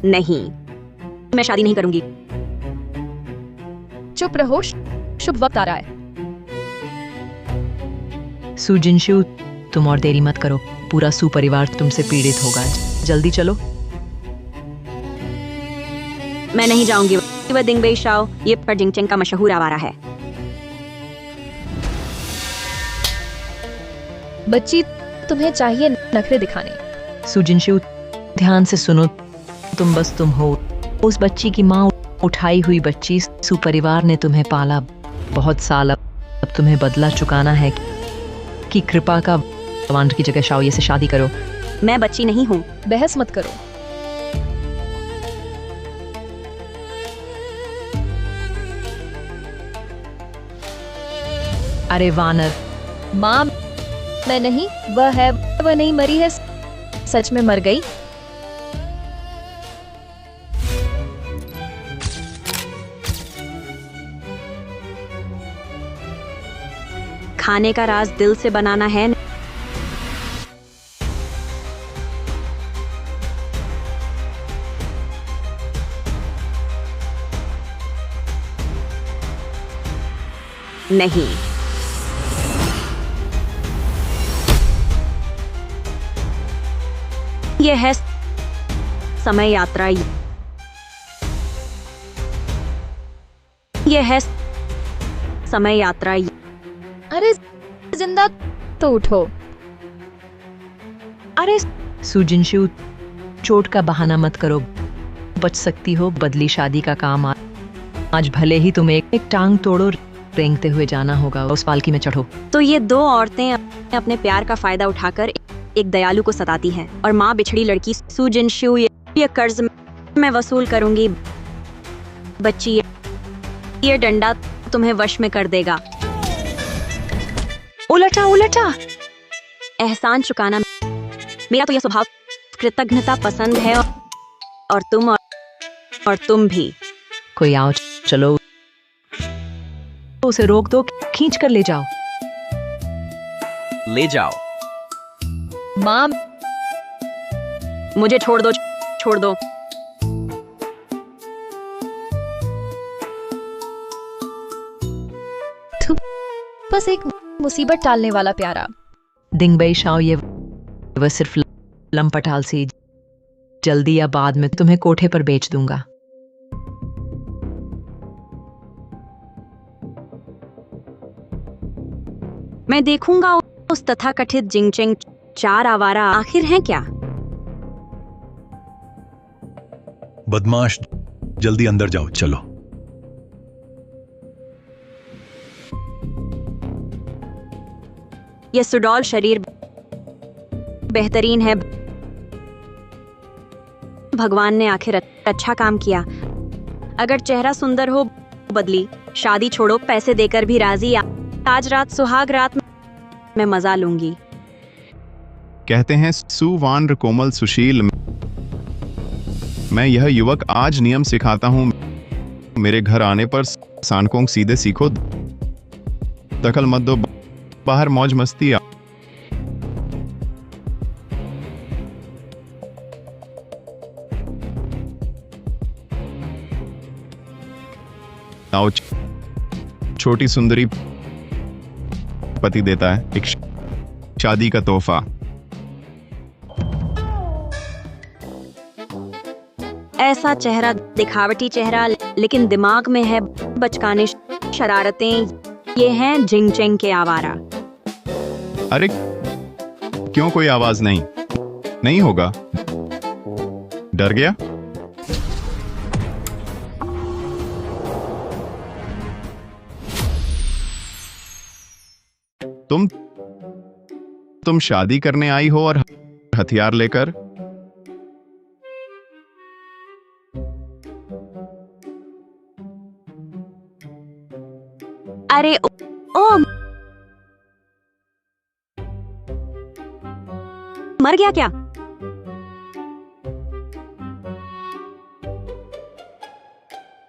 नहीं, मैं शादी नहीं करूंगी। चुप रहो, शुभ वक्त आ रहा है। सुजिनशु, तुम और देरी मत करो, पूरा सुपरिवार तुमसे पीड़ित होगा। जल्दी चलो। मैं नहीं जाऊंगी। वह दिंगबेई शाओ ये पर जिंगचेंग का मशहूर आवारा है। बच्ची, तुम्हें चाहिए नखरे दिखाने। सुजिनशु, ध्यान से सुनो, तुम बस तुम हो, उस बच्ची की माँ, उठाई हुई बच्ची। सुपरिवार ने तुम्हें पाला बहुत साल, अब तुम्हें बदला चुकाना है कि कृपा का वांड की जगह शाओये से शादी करो। मैं बच्ची नहीं हूँ। बहस मत करो। अरे वानर, माँ, मैं नहीं, वह है। वह नहीं मरी है, सच में मर गई। खाने का राज दिल से बनाना है। नहीं, यह है समय यात्रा। यह है समय यात्रा। अरे जिंदा तो उठो। अरे सुजिनशु, चोट का बहाना मत करो, बच सकती हो। बदली शादी का काम आज भले ही तुम्हें एक टांग तोड़ो, रेंगते हुए जाना होगा। उस पालकी में चढ़ो। तो ये दो औरतें अपने प्यार का फायदा उठाकर एक दयालु को सताती हैं और माँ बिछड़ी लड़की सुजिनशु ये कर्ज मैं वसूल करूंगी। बच्ची, ये डंडा तुम्हें वश में कर देगा। उलटा उलटा। एहसान चुकाना मेरा तो यह स्वभाव। कृतज्ञता पसंद है और तुम भी। कोई आओ, चलो, उसे रोक दो, खींच कर ले जाओ। ले जाओ। माँ, मुझे छोड़ दो, छोड़ दो। बस एक मुसीबत टालने वाला प्यारा। दिंगबेई शाओ, ये वह सिर्फ लंपटाल सी, जल्दी या बाद में तुम्हें कोठे पर बेच दूंगा। मैं देखूंगा उस तथाकथित जिंगचेंग 4 आवारा आखिर हैं क्या। बदमाश, जल्दी अंदर जाओ, चलो। यह सुडौल शरीर बेहतरीन है। भगवान ने आखिर अच्छा काम किया। अगर चेहरा सुंदर हो, बदली शादी छोड़ो, पैसे देकर भी राजी। आज रात सुहाग रात में मजा लूंगी। कहते हैं सुवान कोमल सुशील। मैं यह युवक आज नियम सिखाता हूँ। मेरे घर आने पर सानकोंग सीधे सीखो, दखल मत दो, बाहर मौज मस्ती। आओ, छोटी सुंदरी पति देता है एक शादी का तोहफा। ऐसा चेहरा, दिखावटी चेहरा, लेकिन दिमाग में है बचकाने शरारतें। ये हैं जिंगचेंग के आवारा। अरे क्यों, कोई आवाज नहीं होगा। डर गया? तुम शादी करने आई हो और हथियार लेकर? अरे ओ, मर गया क्या?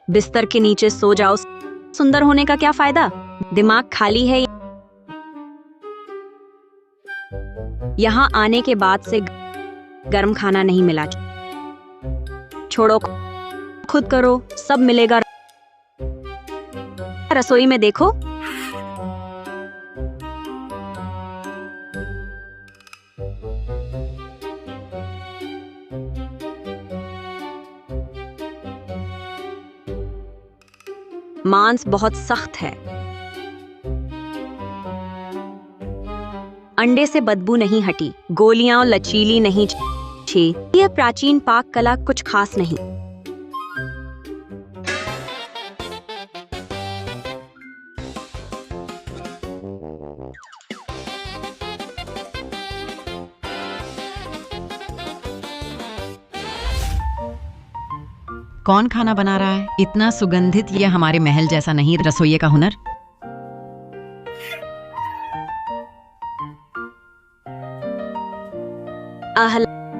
बिस्तर के नीचे सो जाओ। सुंदर होने का क्या फायदा, दिमाग खाली है। यहाँ आने के बाद से गर्म खाना नहीं मिला। छोड़ो, खुद करो, सब मिलेगा। रसोई में देखो। मांस बहुत सख्त है। अंडे से बदबू नहीं हटी, गोलियां लचीली नहीं छी। यह प्राचीन पाक कला कुछ खास नहीं। कौन खाना बना रहा है? इतना सुगंधित, ये हमारे महल जैसा नहीं। रसोइये का हुनर।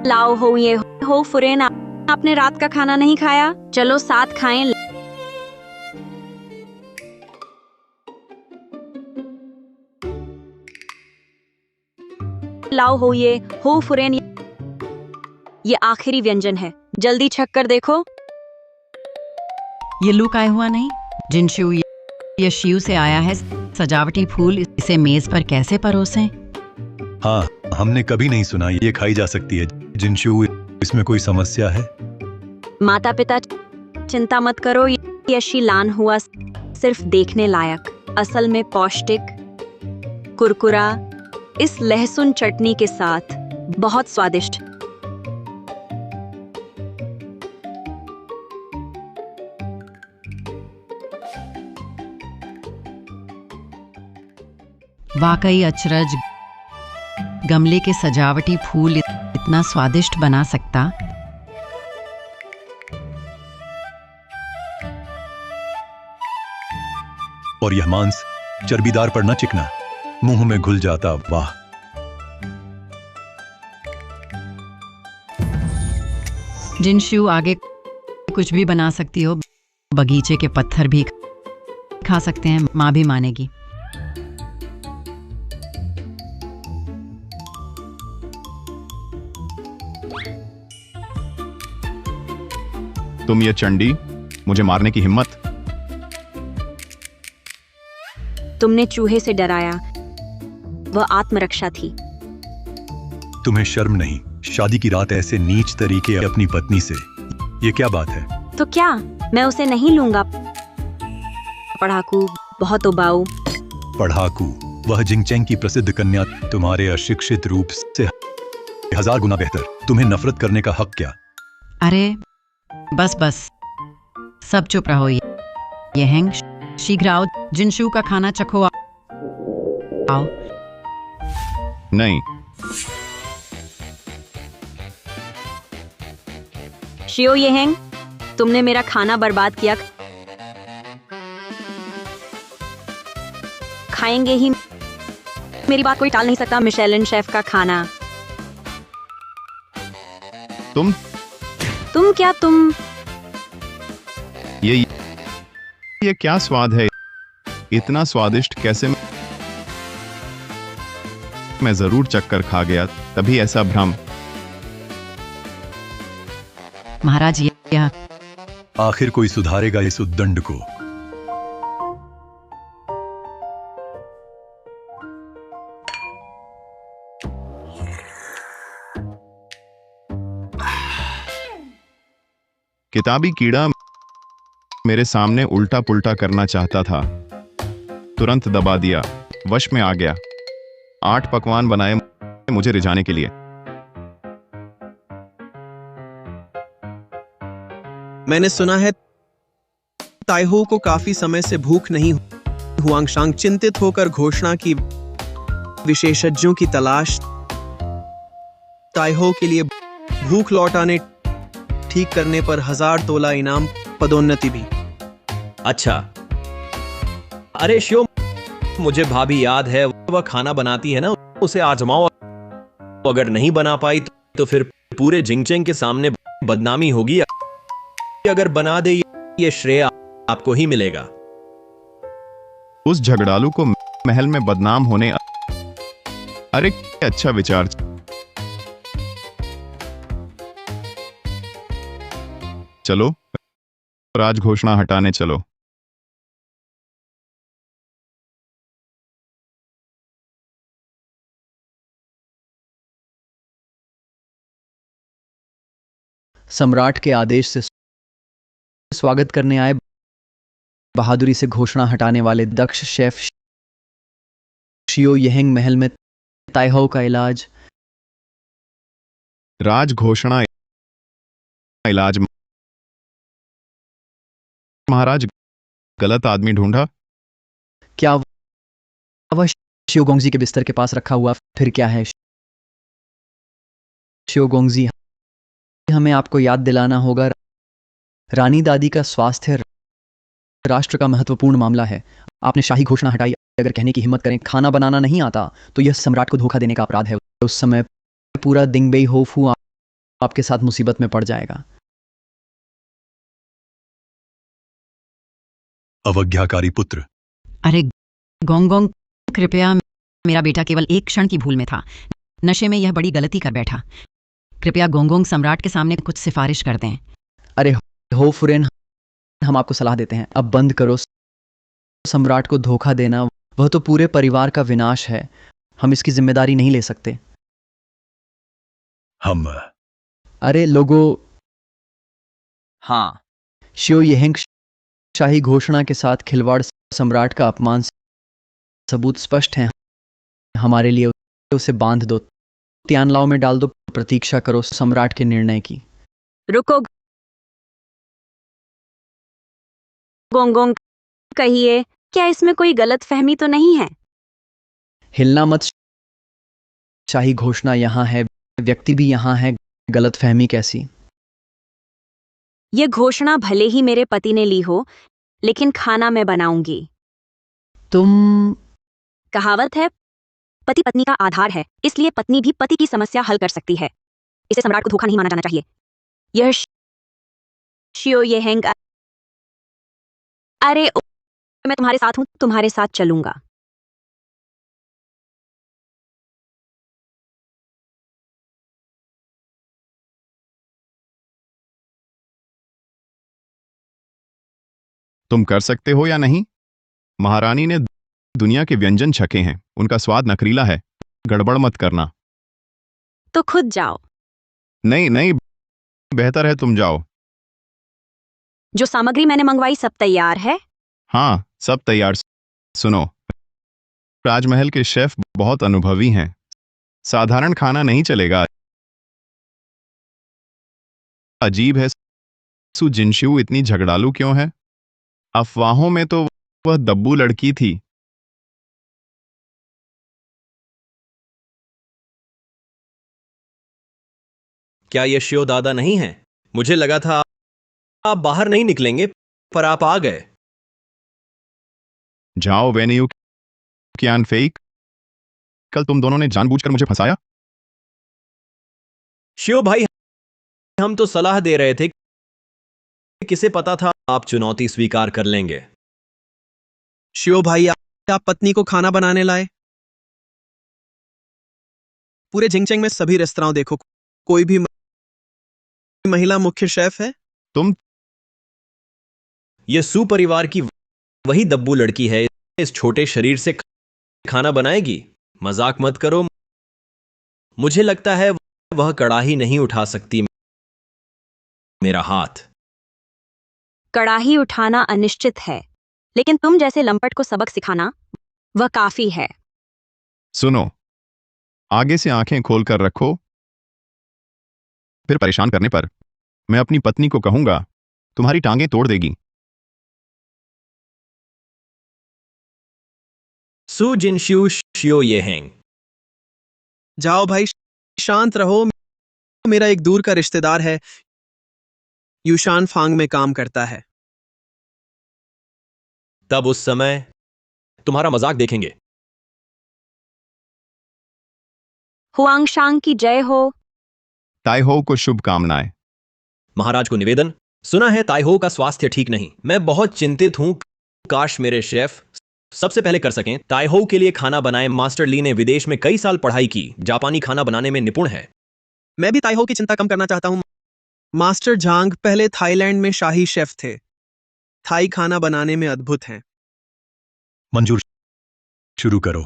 लाओ हो, ये हो फुरेन, आपने रात का खाना नहीं खाया? चलो साथ खाएं। लाओ हो, ये हो फुरेन, ये आखिरी व्यंजन है, जल्दी छक कर देखो। ये लुक आया हुआ नहीं? जिनशु, ये शिव से आया है। सजावटी फूल, इसे मेज पर कैसे परोसें? हाँ, हमने कभी नहीं सुना ये खाई जा सकती है। जिनशु, इसमें कोई समस्या है? माता पिता चिंता मत करो, ये शीलान हुआ सिर्फ देखने लायक, असल में पौष्टिक, कुरकुरा, इस लहसुन चटनी के साथ बहुत स्वादिष्ट। वाकई अचरज, गमले के सजावटी फूल इतना स्वादिष्ट बना सकता। और यह मांस चर्बीदार पर न चिकना, मुंह में घुल जाता। वाह! जिनशु, आगे कुछ भी बना सकती हो। बगीचे के पत्थर भी खा सकते हैं, माँ भी मानेगी। तुम ये चंडी, मुझे मारने की हिम्मत? तुमने चूहे से डराया, वह आत्मरक्षा थी। तुम्हें शर्म नहीं? शादी की रात ऐसे नीच तरीके अपनी पत्नी से, ये क्या बात है? तो क्या मैं उसे नहीं लूंगा? पढ़ाकू, बहुत उबाऊ। पढ़ाकू, वह जिंगचैंग की प्रसिद्ध कन्या तुम्हारे अशिक्षित रूप से 1000 गुना बेहतर। तुम्हें नफरत करने का हक क्या? अरे बस बस, सब चुप रहो। ये हैंग, शीघ्र आओ, जिनशु का खाना चखो। आओ। नहीं। शियो ये हैंग, तुमने मेरा खाना बर्बाद किया। खाएंगे ही, मेरी बात कोई टाल नहीं सकता। मिशेलिन शेफ का खाना। तुम क्या तुम? ये क्या स्वाद है? इतना स्वादिष्ट कैसे? मैं जरूर चक्कर खा गया, तभी ऐसा भ्रम। महाराज, यह आखिर कोई सुधारेगा इस उद्दंड को? किताबी कीड़ा मेरे सामने उल्टा पुल्टा करना चाहता था, तुरंत दबा दिया, वश में आ गया। 8 पकवान बनाए मुझे रिझाने के लिए। मैंने सुना है ताइहो को काफी समय से भूख नहीं। हुआंगशांग चिंतित होकर घोषणा की, विशेषज्ञों की तलाश। ताइहो के लिए भूख लौटाने, ठीक करने पर 1000 तोला इनाम, पदोन्नति भी। अच्छा, अरे शिव, मुझे भाभी याद है, वह खाना बनाती है ना, उसे आजमाओ। अगर नहीं बना पाई तो फिर पूरे जिंगचैंग के सामने बदनामी होगी। अगर बना दे, ये श्रेय आपको ही मिलेगा। उस झगड़ालू को महल में बदनाम होने, अरे अच्छा विचार। चलो राज घोषणा हटाने चलो। सम्राट के आदेश से स्वागत करने आए बहादुरी से घोषणा हटाने वाले दक्ष शेफ शियो येहेंग महल में ताइहो का इलाज। राज घोषणा इलाज। महाराज गलत आदमी ढूंढा। क्या वह शियोगोंगजी के बिस्तर के पास रखा हुआ फिर क्या है? शियोगोंगजी, हमें आपको याद दिलाना होगा, रानी दादी का स्वास्थ्य राष्ट्र का महत्वपूर्ण मामला है। आपने शाही घोषणा हटाई। अगर कहने की हिम्मत करें खाना बनाना नहीं आता तो यह सम्राट को धोखा देने का अपराध है। उस समय पूरा दिंगबेई होफू आपके साथ मुसीबत में पड़ जाएगा। अवज्ञाकारी पुत्र। अरे गोंगोंग, कृपया, मेरा बेटा केवल एक क्षण की भूल में था। नशे में यह बड़ी गलती कर बैठा। कृपया गोंगोंग सम्राट के सामने कुछ सिफारिश कर दें। अरे हो फुरेन, हम आपको सलाह देते हैं, अब बंद करो। सम्राट को धोखा देना वह तो पूरे परिवार का विनाश है। हम इसकी जिम्मेदारी नहीं ले सकते। हम अरे लोगों, हाँ, शियो येहेंग शाही घोषणा के साथ खिलवाड़, सम्राट का अपमान, सबूत स्पष्ट हैं हमारे लिए। उसे बांध दो, तियानलाओ में डाल दो। प्रतीक्षा करो सम्राट के निर्णय की। रुको गोंगोंग, कहिए, क्या इसमें कोई गलत फहमी तो नहीं है? हिलना मत। शाही घोषणा यहां है, व्यक्ति भी यहां है। गलत फहमी कैसी? ये घोषणा भले ही मेरे पति ने ली हो, लेकिन खाना मैं बनाऊंगी। तुम कहावत है, पति पत्नी का आधार है, इसलिए पत्नी भी पति की समस्या हल कर सकती है। इसे सम्राट को धोखा नहीं माना जाना चाहिए। यह शियो येहेंग, अरे मैं तुम्हारे साथ हूं, तुम्हारे साथ चलूंगा। तुम कर सकते हो या नहीं? महारानी ने दुनिया के व्यंजन छके हैं, उनका स्वाद नखरीला है। गड़बड़ मत करना। तो खुद जाओ। नहीं नहीं, बेहतर है तुम जाओ। जो सामग्री मैंने मंगवाई सब तैयार है? हाँ, सब तैयार। सुनो, राजमहल के शेफ बहुत अनुभवी हैं। साधारण खाना नहीं चलेगा। अजीब है, सु जिनशू इतनी झगड़ालू क्यों है? अफवाहों में तो वह दब्बू लड़की थी। क्या ये शियो दादा नहीं है? मुझे लगा था आप बाहर नहीं निकलेंगे, पर आप आ गए। जाओ वेन्यू कियान फेक, कल तुम दोनों ने जानबूझकर मुझे फंसाया। शियो भाई, हम तो सलाह दे रहे थे, किसे पता था आप चुनौती स्वीकार कर लेंगे। शियो भाई, आप पत्नी को खाना बनाने लाए? पूरे जिंगचेंग में सभी रेस्तरां देखो, कोई भी महिला मुख्य शेफ है? तुम ये सू परिवार की वही दब्बू लड़की है, इस छोटे शरीर से खाना बनाएगी? मजाक मत करो। मुझे लगता है वह कड़ाही नहीं उठा सकती मेरा हाथ। कड़ाही उठाना अनिश्चित है, लेकिन तुम जैसे लंपट को सबक सिखाना वह काफी है। सुनो, आगे से आंखें खोलकर रखो। फिर परेशान करने पर मैं अपनी पत्नी को कहूंगा, तुम्हारी टांगें तोड़ देगी। सू जिनशू शियो येहेंग। जाओ भाई, शांत रहो। मेरा एक दूर का रिश्तेदार है, यूशान फांग में काम करता है। तब उस समय तुम्हारा मजाक देखेंगे। हुआंगशांग की जय हो। ताइहो को शुभकामनाएं। महाराज को निवेदन, सुना है ताइहो का स्वास्थ्य ठीक नहीं। मैं बहुत चिंतित हूं। काश मेरे शेफ सबसे पहले कर सकें। ताइहो के लिए खाना बनाएं। मास्टर ली ने विदेश में कई साल पढ़ाई की, जापानी खाना बनाने में निपुण है। मैं भी ताइहो की चिंता कम करना चाहता हूं। मास्टर झांग पहले थाईलैंड में शाही शेफ थे। थाई खाना बनाने में अद्भुत हैं। मंजूर, शुरू करो।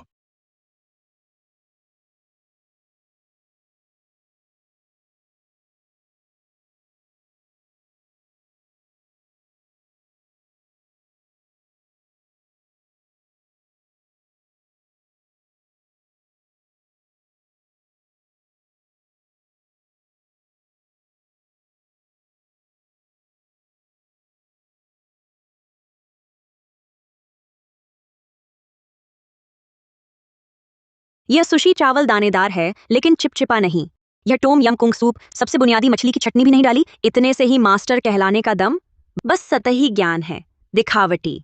यह सुशी चावल दानेदार है लेकिन चिपचिपा नहीं। यह टोम यम कुंग सूप, सबसे बुनियादी मछली की चटनी भी नहीं डाली, इतने से ही मास्टर कहलाने का दम। बस सतही ज्ञान है, दिखावटी।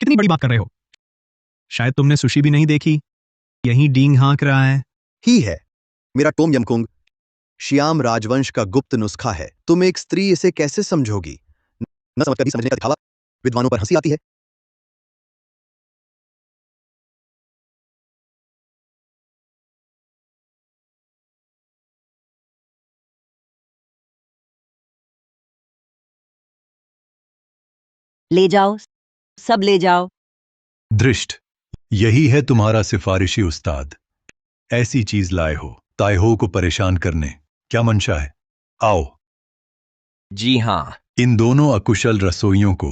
कितनी बड़ी बात कर रहे हो? शायद तुमने सुशी भी नहीं देखी। यही डींग हाँक रहा है। ही है मेरा टोम यमकुंग श्याम राजवंश का गुप्त नुस्खा है। तुम एक स्त्री इसे कैसे समझोगी? न समझ कर भी समझने का दिखावा। विद्वानों पर हंसी आती है। ले जाओ, सब ले जाओ। दृष्ट, यही है तुम्हारा सिफारिशी उस्ताद। ऐसी चीज लाए हो ताइहो को परेशान करने। क्या मंशा है? आओ। जी हाँ। इन दोनों अकुशल रसोइयों को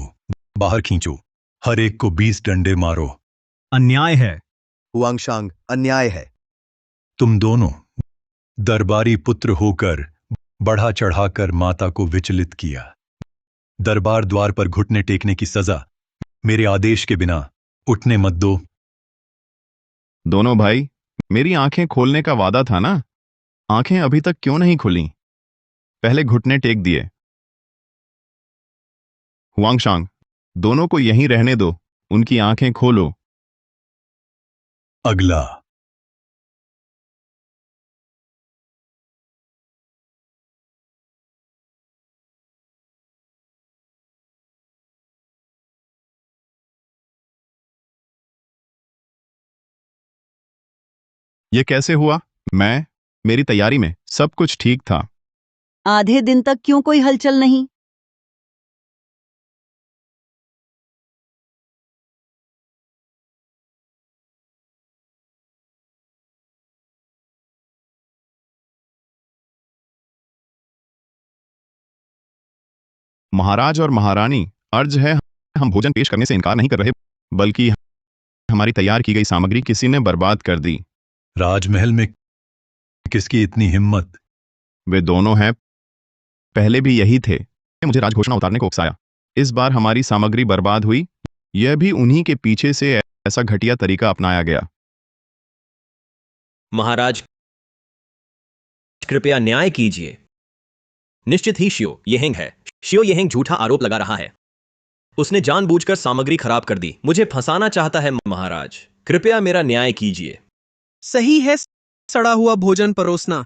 बाहर खींचो। हर एक को 20 डंडे मारो। अन्याय है। हुआंगशांग, अन्याय है। तुम दोनों दरबारी पुत्र होकर बढ़ा चढ़ाकर माता को विचलित किया। दरबार द्वार पर घुटने टेकने की सजा मेरे आदेश के बिना उठने मत दो। दोनों भाई, मेरी आंखें खोलने का वादा था ना? आंखें अभी तक क्यों नहीं खुली? पहले घुटने टेक दिए। हुआंगशांग, दोनों को यहीं रहने दो। उनकी आंखें खोलो। अगला। ये कैसे हुआ? मेरी तैयारी में सब कुछ ठीक था। आधे दिन तक क्यों कोई हलचल नहीं? महाराज और महारानी, अर्ज है, हम भोजन पेश करने से इनकार नहीं कर रहे, बल्कि हमारी तैयार की गई सामग्री किसी ने बर्बाद कर दी। राजमहल में किसकी इतनी हिम्मत? वे दोनों हैं। पहले भी यही थे। मुझे राजघोषणा उतारने को उकसाया। इस बार हमारी सामग्री बर्बाद हुई। यह भी उन्हीं के पीछे से ऐसा घटिया तरीका अपनाया गया। महाराज, कृपया न्याय कीजिए। निश्चित ही शियो येहेंग है। शियो येहेंग झूठा आरोप लगा रहा है। उसने जानबूझकर सामग्री खराब कर दी। मुझे फंसाना चाहता है। महाराज, कृपया मेरा न्याय कीजिए। सही है सड़ा हुआ भोजन परोसना।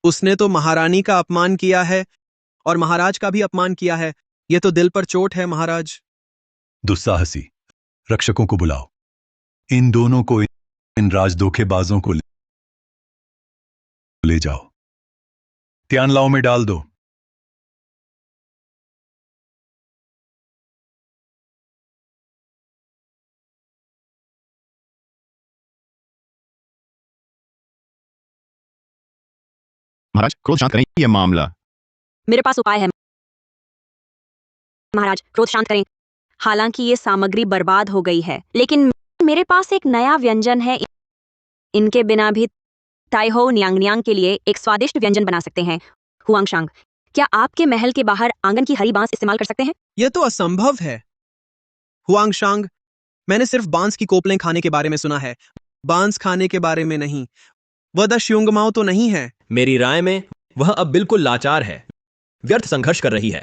उसने तो महारानी का अपमान किया है और महाराज का भी अपमान किया है। यह तो दिल पर चोट है महाराज। दुस्साहसी, रक्षकों को बुलाओ। इन दोनों को इन राजधोखेबाजों को ले जाओ। त्यानलाओ में डाल दो। महाराज, क्रोध शांत करें यह मामला। मेरे पास उपाय है। महाराज, क्रोध शांत करें। हालांकि ये सामग्री बर्बाद हो गई है, लेकिन मेरे पास एक नया व्यंजन है। इनके बिना भी ताइहो न्यांग के लिए एक स्वादिष्ट व्यंजन बना सकते हैं। हुआंगशांग, क्या आपके महल के बाहर आंगन की हरी बांस इस्तेमाल कर सकते हैं? यह तो असंभव है। हुआंगशांग, मैंने सिर्फ बांस की कोपलें खाने के बारे में सुना है, बांस खाने के बारे में नहीं। वह द श्योंगमाओ तो नहीं है। मेरी राय में वह अब बिल्कुल लाचार है, व्यर्थ संघर्ष कर रही है।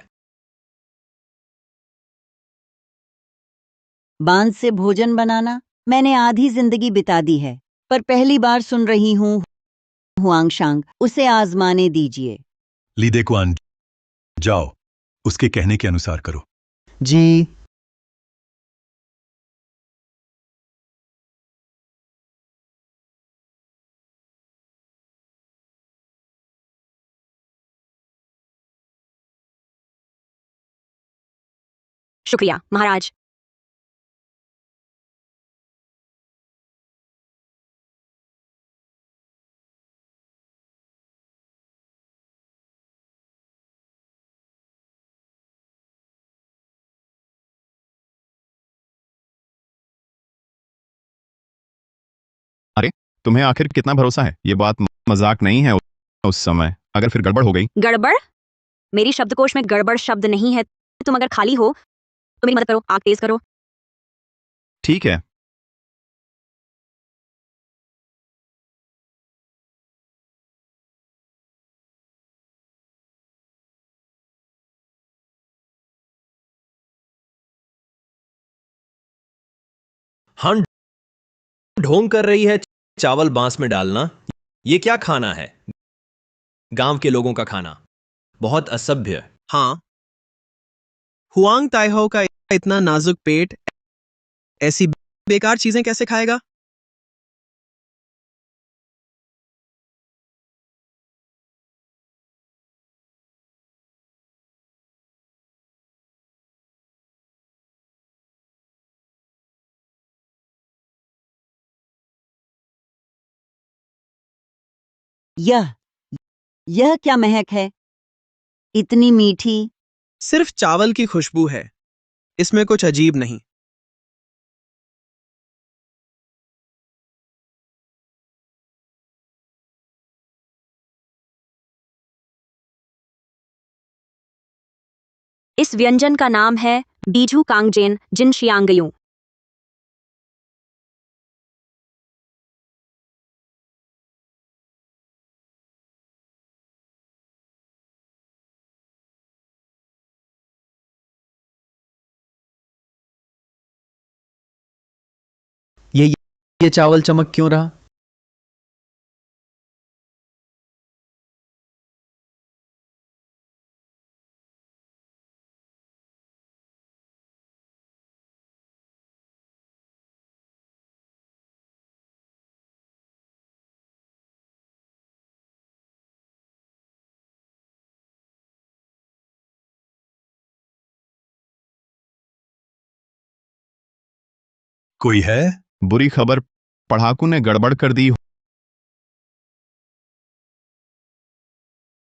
बांस से भोजन बनाना मैंने आधी जिंदगी बिता दी है, पर पहली बार सुन रही हूँ। हुआंगशांग, उसे आजमाने दीजिए। लीदे कुआन, जाओ, उसके कहने के अनुसार करो। जी। शुक्रिया महाराज। अरे तुम्हें आखिर कितना भरोसा है? ये बात मजाक नहीं है। उस समय अगर फिर गड़बड़ हो गई। गड़बड़? मेरी शब्दकोश में गड़बड़ शब्द नहीं है। तुम अगर खाली हो तो मेरी मदद करो, आग तेज करो। ठीक है। हाँ, ढोंग कर रही है चावल बांस में डालना। ये क्या खाना है? गांव के लोगों का खाना। बहुत असभ्य। हाँ, हुआंग ताइहो का इतना नाजुक पेट ऐसी बेकार चीजें कैसे खाएगा? यह यह क्या महक है, इतनी मीठी। सिर्फ चावल की खुशबू है, इसमें कुछ अजीब नहीं। इस व्यंजन का नाम है बीजू कांगजेन जिन शियांगयू। ये चावल चमक क्यों रहा? कोई है? बुरी खबर, पढ़ाकू ने गड़बड़ कर दी।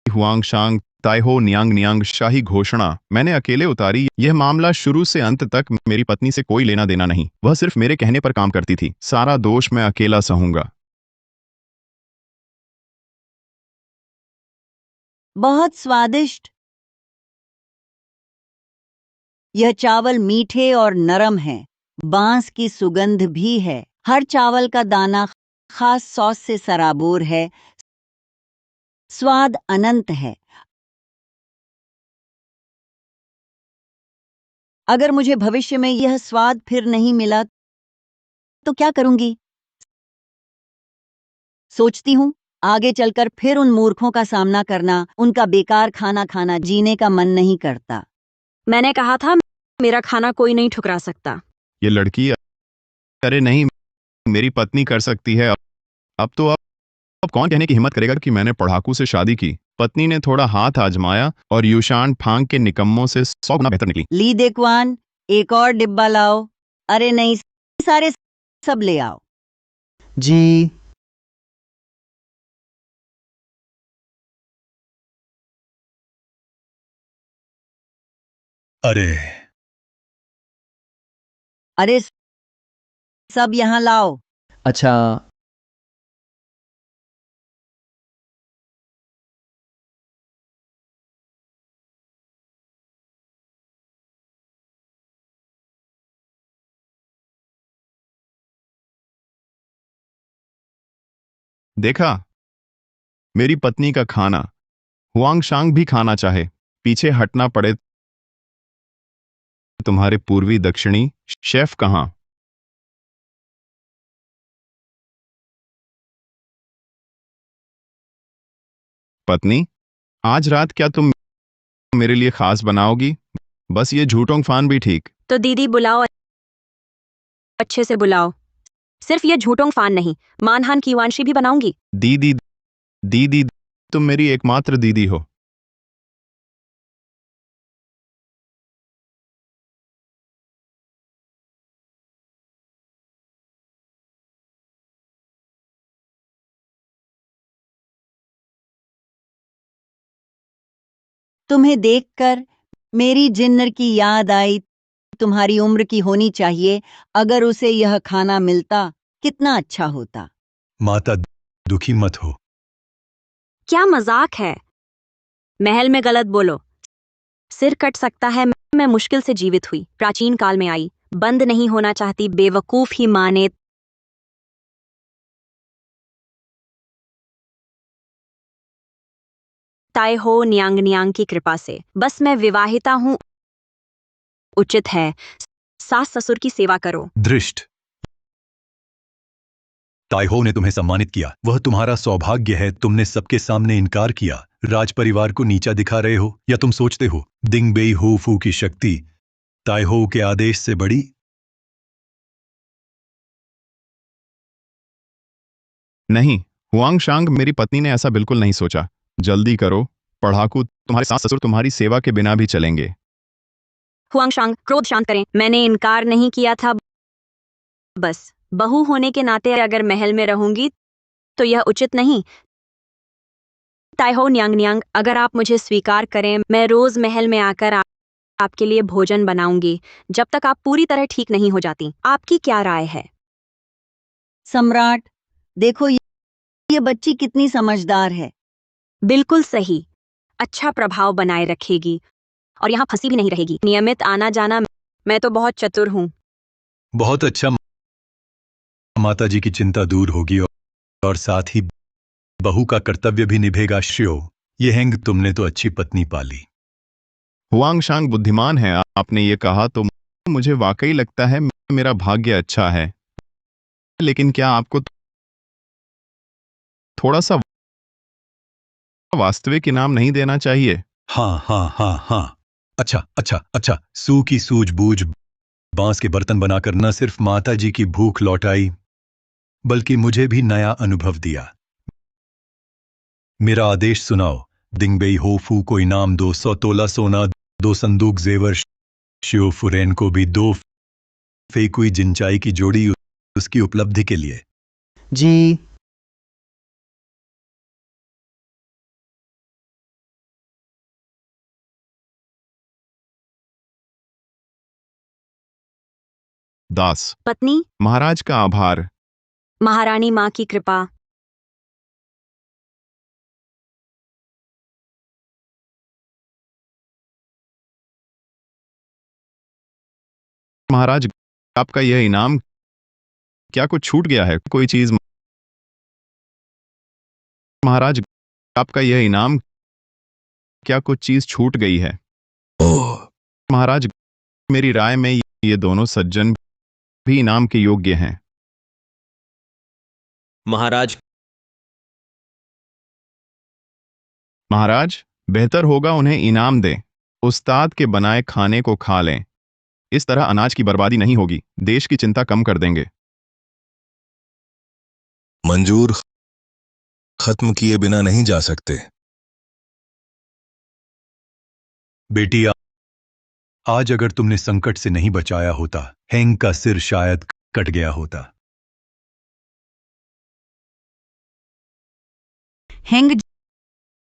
हुआंग शांग ताइहो नियांग नियांग शाही घोषणा मैंने अकेले उतारी। यह मामला शुरू से अंत तक मेरी पत्नी से कोई लेना देना नहीं। वह सिर्फ मेरे कहने पर काम करती थी। सारा दोष मैं अकेला सहूंगा। बहुत स्वादिष्ट। यह चावल मीठे और नरम है, बांस की सुगंध भी है। हर चावल का दाना खास सॉस से सराबोर है। स्वाद अनंत है। अगर मुझे भविष्य में यह स्वाद फिर नहीं मिला तो क्या करूंगी? सोचती हूँ आगे चलकर फिर उन मूर्खों का सामना करना। उनका बेकार खाना खाना जीने का मन नहीं करता। मैंने कहा था मेरा खाना कोई नहीं ठुकरा सकता। ये लड़की, अरे नहीं, मेरी पत्नी कर सकती है। अब कौन कहने की हिम्मत करेगा कि मैंने पढ़ाकू से शादी की? पत्नी ने थोड़ा हाथ आजमाया और यूशान फांग के निकम्मों से 100 गुना बेहतर निकली। ली देखवान, एक और डिब्बा लाओ। अरे नहीं, सारे सब ले आओ। जी। अरे अरे सब यहाँ लाओ। अच्छा। देखा, मेरी पत्नी का खाना हुआंग शांग भी खाना चाहे। पीछे हटना पड़े। तुम्हारे पूर्वी दक्षिणी शेफ कहाँ? पत्नी, आज रात क्या तुम मेरे लिए खास बनाओगी? बस ये झूठों फान भी ठीक। तो दीदी बुलाओ, अच्छे से बुलाओ। सिर्फ ये झूठों फान नहीं, मानहान की वांशी भी बनाऊंगी। दीदी, दीदी, तुम मेरी एकमात्र दीदी हो। तुम्हें देखकर मेरी जिन्नर की याद आई। तुम्हारी उम्र की होनी चाहिए। अगर उसे यह खाना मिलता कितना अच्छा होता। माता, दुखी मत हो। क्या मजाक है? महल में गलत बोलो। सिर कट सकता है। मैं मुश्किल से जीवित हुई, प्राचीन काल में आई, बंद नहीं होना चाहती। बेवकूफ ही माने। ताई हो न्यांग न्यांग की कृपा से। बस मैं विवाहिता हूं। उचित है सास ससुर की सेवा करो। दृष्ट, ताइहो ने तुम्हें सम्मानित किया, वह तुम्हारा सौभाग्य है। तुमने सबके सामने इनकार किया, राज परिवार को नीचा दिखा रहे हो, या तुम सोचते हो दिंगबेई होफू की शक्ति ताइहो के आदेश से बड़ी? नहीं, हुआंगशांग, मेरी पत्नी ने ऐसा बिल्कुल नहीं सोचा। जल्दी करो, पढ़ाकू, तुम्हारे सास ससुर तुम्हारी सेवा के बिना भी चलेंगे। हुआंगशांग, क्रोध शांत करें। मैंने इनकार नहीं किया था। बस बहू होने के नाते अगर महल में रहूंगी तो यह उचित नहीं। ताइहो न्यांग न्यांग, अगर आप मुझे स्वीकार करें, मैं रोज महल में आकर आपके लिए भोजन बनाऊंगी, जब तक आप पूरी तरह ठीक नहीं हो जाती। आपकी क्या राय है? सम्राट, देखो ये बच्ची कितनी समझदार है। बिल्कुल सही। अच्छा प्रभाव बनाए रखेगी और यहाँ फंसी भी नहीं रहेगी। नियमित आना जाना। मैं तो बहुत चतुर हूँ। बहुत अच्छा। माता जी की चिंता दूर होगी और साथ ही बहू का कर्तव्य भी निभेगा। श्यो, ये हेंग, तुमने तो अच्छी पत्नी पाली। हुआंगशांग बुद्धिमान है। आपने ये कहा तो मुझे वाकई लगता है मेरा भाग्य अच्छा है। लेकिन क्या आपको थोड़ा सा वास्तविक इनाम नहीं देना चाहिए? हाँ हाँ हाँ हाँ। अच्छा अच्छा अच्छा। सू की सूझबूझ बांस के बर्तन बनाकर न सिर्फ माता जी की भूख लौटाई, बल्कि मुझे भी नया अनुभव दिया। मेरा आदेश सुनाओ। दिंगबेई होफू को इनाम 200 तोला सोना, 2 संदूक जेवर। शियो फुरेन को भी 2 फेकुई जिंचाई की जोड़ी उसकी उपलब्धि के लिए। जी। दास, पत्नी, महाराज का आभार। महारानी माँ की कृपा। महाराज, आपका यह इनाम, क्या कुछ छूट गया है? कोई चीज? महाराज, आपका यह इनाम, क्या कुछ चीज छूट गई है? ओह, महाराज, मेरी राय में ये दोनों सज्जन भी इनाम के योग्य हैं। महाराज, महाराज, बेहतर होगा उन्हें इनाम दें। उस्ताद के बनाए खाने को खा लें। इस तरह अनाज की बर्बादी नहीं होगी। देश की चिंता कम कर देंगे। मंजूर, खत्म किए बिना नहीं जा सकते। बेटी, आज अगर तुमने संकट से नहीं बचाया होता, हेंग का सिर शायद कट गया होता। हेंग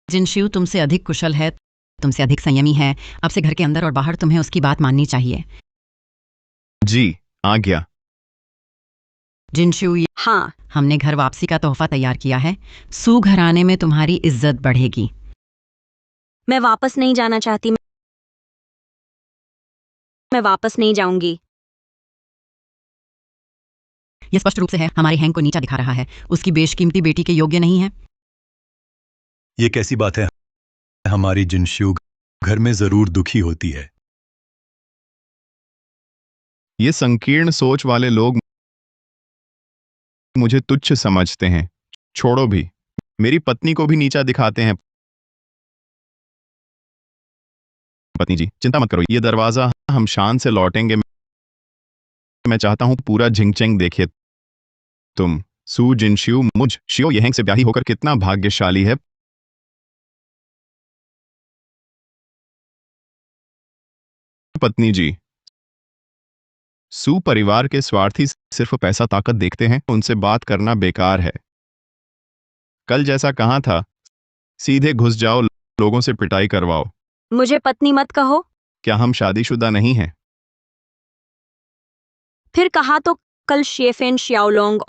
जिनशियू तुमसे अधिक कुशल है, तुमसे अधिक संयमी है। अब से घर के अंदर और बाहर तुम्हें उसकी बात माननी चाहिए। जी, आज्ञा। जिनशियू, हाँ, हमने घर वापसी का तोहफा तैयार किया है। सू घर आने में तुम्हारी इज्जत बढ़ेगी। मैं वापस नहीं जाना चाहती। मैं वापस नहीं जाऊंगी। यह स्पष्ट रूप से है, हमारे हैंग को नीचा दिखा रहा है। उसकी बेशकीमती बेटी के योग्य नहीं है। ये कैसी बात है? हमारी जिनशियू घर में जरूर दुखी होती है। ये संकीर्ण सोच वाले लोग मुझे तुच्छ समझते हैं। छोड़ो भी, मेरी पत्नी को भी नीचा दिखाते हैं। पत्नी जी, चिंता मत करो, ये दरवाजा हम शान से लौटेंगे। मैं चाहता हूं पूरा झिंगचेंग देखे। तुम, सू जिनशियू, मुझ शियो येहेंग से ब्याही होकर कितना भाग्यशाली है। पत्नी जी, सू परिवार के स्वार्थी सिर्फ पैसा ताकत देखते हैं। उनसे बात करना बेकार है। कल जैसा कहा था, सीधे घुस जाओ, लोगों से पिटाई करवाओ। मुझे पत्नी मत कहो। क्या हम शादीशुदा नहीं हैं? फिर कहा तो कल शेफेन शियाओलोंग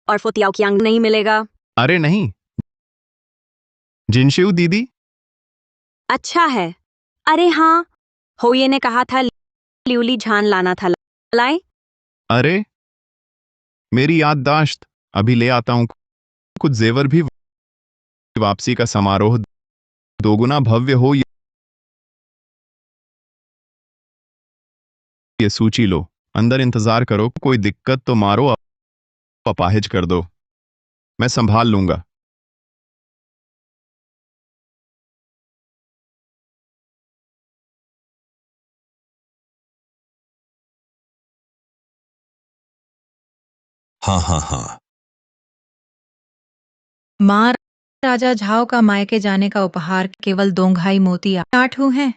और फोतियाओकियांग नहीं मिलेगा। अरे नहीं, जिनशिउ दीदी। अच्छा है। अरे हाँ, होये ने कहा था लिउली झान लाना था, लाए? अरे मेरी याददाश्त, अभी ले आता हूं। कुछ जेवर भी। वापसी का समारोह दोगुना भव्य हो। ये सूची लो, अंदर इंतजार करो, कोई दिक्कत तो मारो, अपाहिज कर दो, मैं संभाल लूंगा। हाँ हाँ हाँ। माँ, राजा झाओ का मायके जाने का उपहार केवल दोंघाई मोती 8 हैं।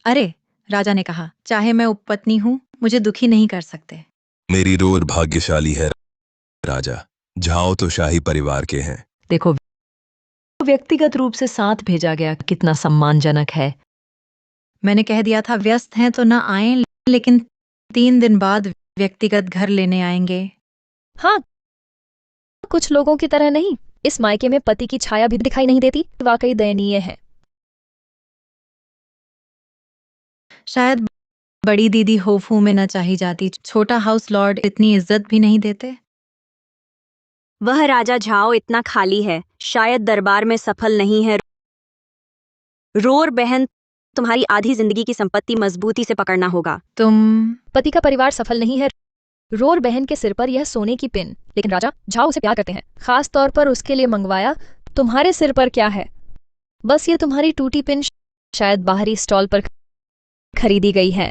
अरे, राजा ने कहा, चाहे मैं उपपत्नी हूँ, मुझे दुखी नहीं कर सकते। मेरी रोर भाग्यशाली है राजा, झाओ तो शाही परिवार के हैं। देखो, व्यक्तिगत रूप से साथ भेजा गया कितना सम्मानजनक है। मैंने कह दिया था व्यस्त हैं तो ना आएं, लेकिन 3 दिन बाद व्यक्तिगत घर लेने आएंगे। हाँ, कुछ लोगों की तरह नहीं। इस मायके में पति की छाया भी दिखाई नहीं देती। वाकई दयनीय है। शायद बड़ी दीदी होफू में न चाही जाती। छोटा हाउस लॉर्ड इतनी इज्जत भी नहीं देते। वह राजा झाओ इतना खाली है, शायद दरबार में सफल नहीं है। रोर बहन, तुम्हारी आधी जिंदगी की संपत्ति मजबूती से पकड़ना होगा। तुम पति का परिवार सफल नहीं है। रोर बहन के सिर पर यह सोने की पिन, लेकिन राजा झाओ उसे प्यार करते हैं, खास तौर पर उसके लिए मंगवाया। तुम्हारे सिर पर क्या है? बस ये तुम्हारी टूटी पिन, शायद बाहरी स्टॉल पर खरीदी गई है।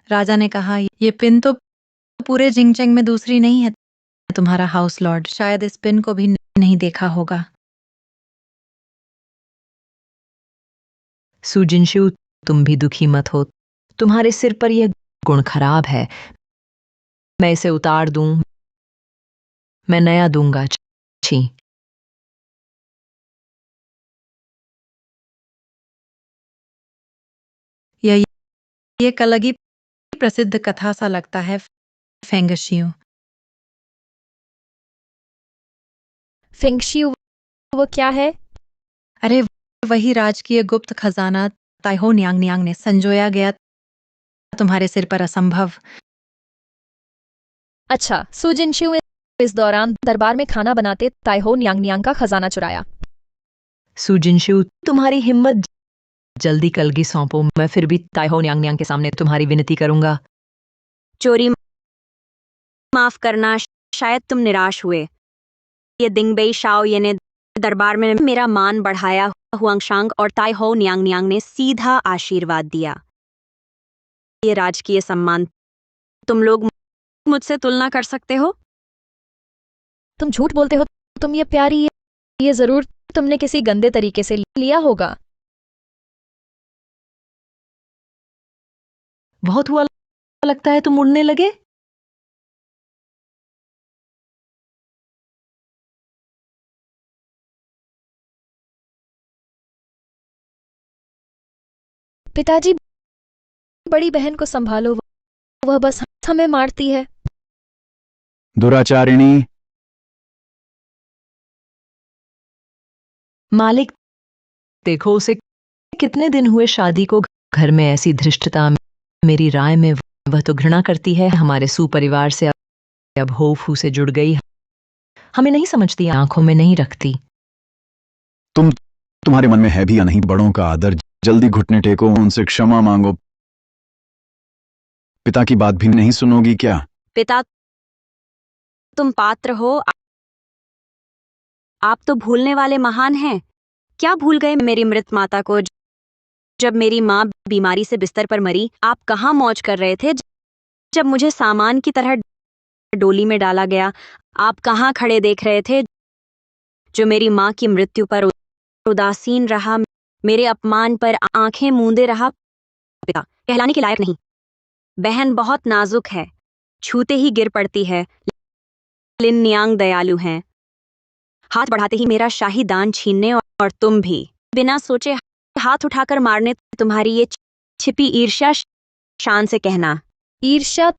राजा ने कहा, ये पिन तो पूरे जिंगचेंग में दूसरी नहीं है। तुम्हारा हाउस लॉर्ड शायद इस पिन को भी नहीं देखा होगा। सुजिनशु, तुम भी दुखी मत हो। तुम्हारे सिर पर यह गुण खराब है। मैं इसे उतार दूं, मैं नया दूंगा। छी। यह एक अलग ही प्रसिद्ध कथा सा लगता है। फेंगशियो। फेंगशियो वो क्या है? अरे, वही राजकीय गुप्त खजाना ताइहो न्यांग न्यांग ने संजोया गया तुम्हारे सिर पर असंभव। अच्छा, सुजिनशियो इस दौरान दरबार में खाना बनाते ताइहो न्यांग न्यांग का खजाना चुराया। सुजिनशु, तुम्हारी हिम्मत, जल्दी कलगी सौंपो। मैं फिर भी ताइहो न्यांग न्यांग के सामने तुम्हारी विनती करूंगा। चोरी माफ करना, शायद तुम निराश हुए। ये दिंगबेई शाओ ये ने दरबार में मेरा मान बढ़ाया। हुआंगशांग और ताइहो न्यांग न्यांग ने सीधा आशीर्वाद दिया। ये राजकीय सम्मान तुम लोग मुझसे तुलना कर सकते हो? तुम झूठ बोलते हो। तुम ये प्यारी, ये जरूर तुमने किसी गंदे तरीके से लिया होगा। बहुत हुआ लगता है तुम उड़ने लगे। पिताजी, बड़ी बहन को संभालो, वह बस हमें मारती है। दुराचारिणी। मालिक, देखो उसे कितने दिन हुए शादी को, घर में ऐसी धृष्टता। मेरी राय में वह तो घृणा करती है हमारे सुपरिवार से। अब होफू से जुड़ गई, हमें नहीं समझती, आंखों में नहीं रखती। तुम्हारे मन में है भी या नहीं बड़ों का आदर? जल्दी घुटने टेको, उनसे क्षमा मांगो। पिता की बात भी नहीं सुनोगी क्या? पिता, तुम पात्र हो। आप तो भूलने वाले महान हैं। क्या भूल गए मेरी मृत माता को? जब मेरी माँ बीमारी से बिस्तर पर मरी, आप कहाँ मौज कर रहे थे? जब मुझे सामान की तरह डोली में डाला गया, आप कहाँ खड़े देख रहे थे? जो मेरी माँ की मृत्यु पर उदासीन रहा, मेरे अपमान पर आंखें मूंदे रहा। पिता कहलाने के लायक नहीं। बहन बहुत नाजुक है, छूते ही गिर पड़ती है। लिन न्यांग दयालु हैं, हाथ बढ़ाते ही मेरा शाही दान छीनने और तुम भी बिना सोचे हाथ उठाकर मारने, तुम्हारी ये छिपी ईर्ष्या, शान से कहना। ईर्ष्या?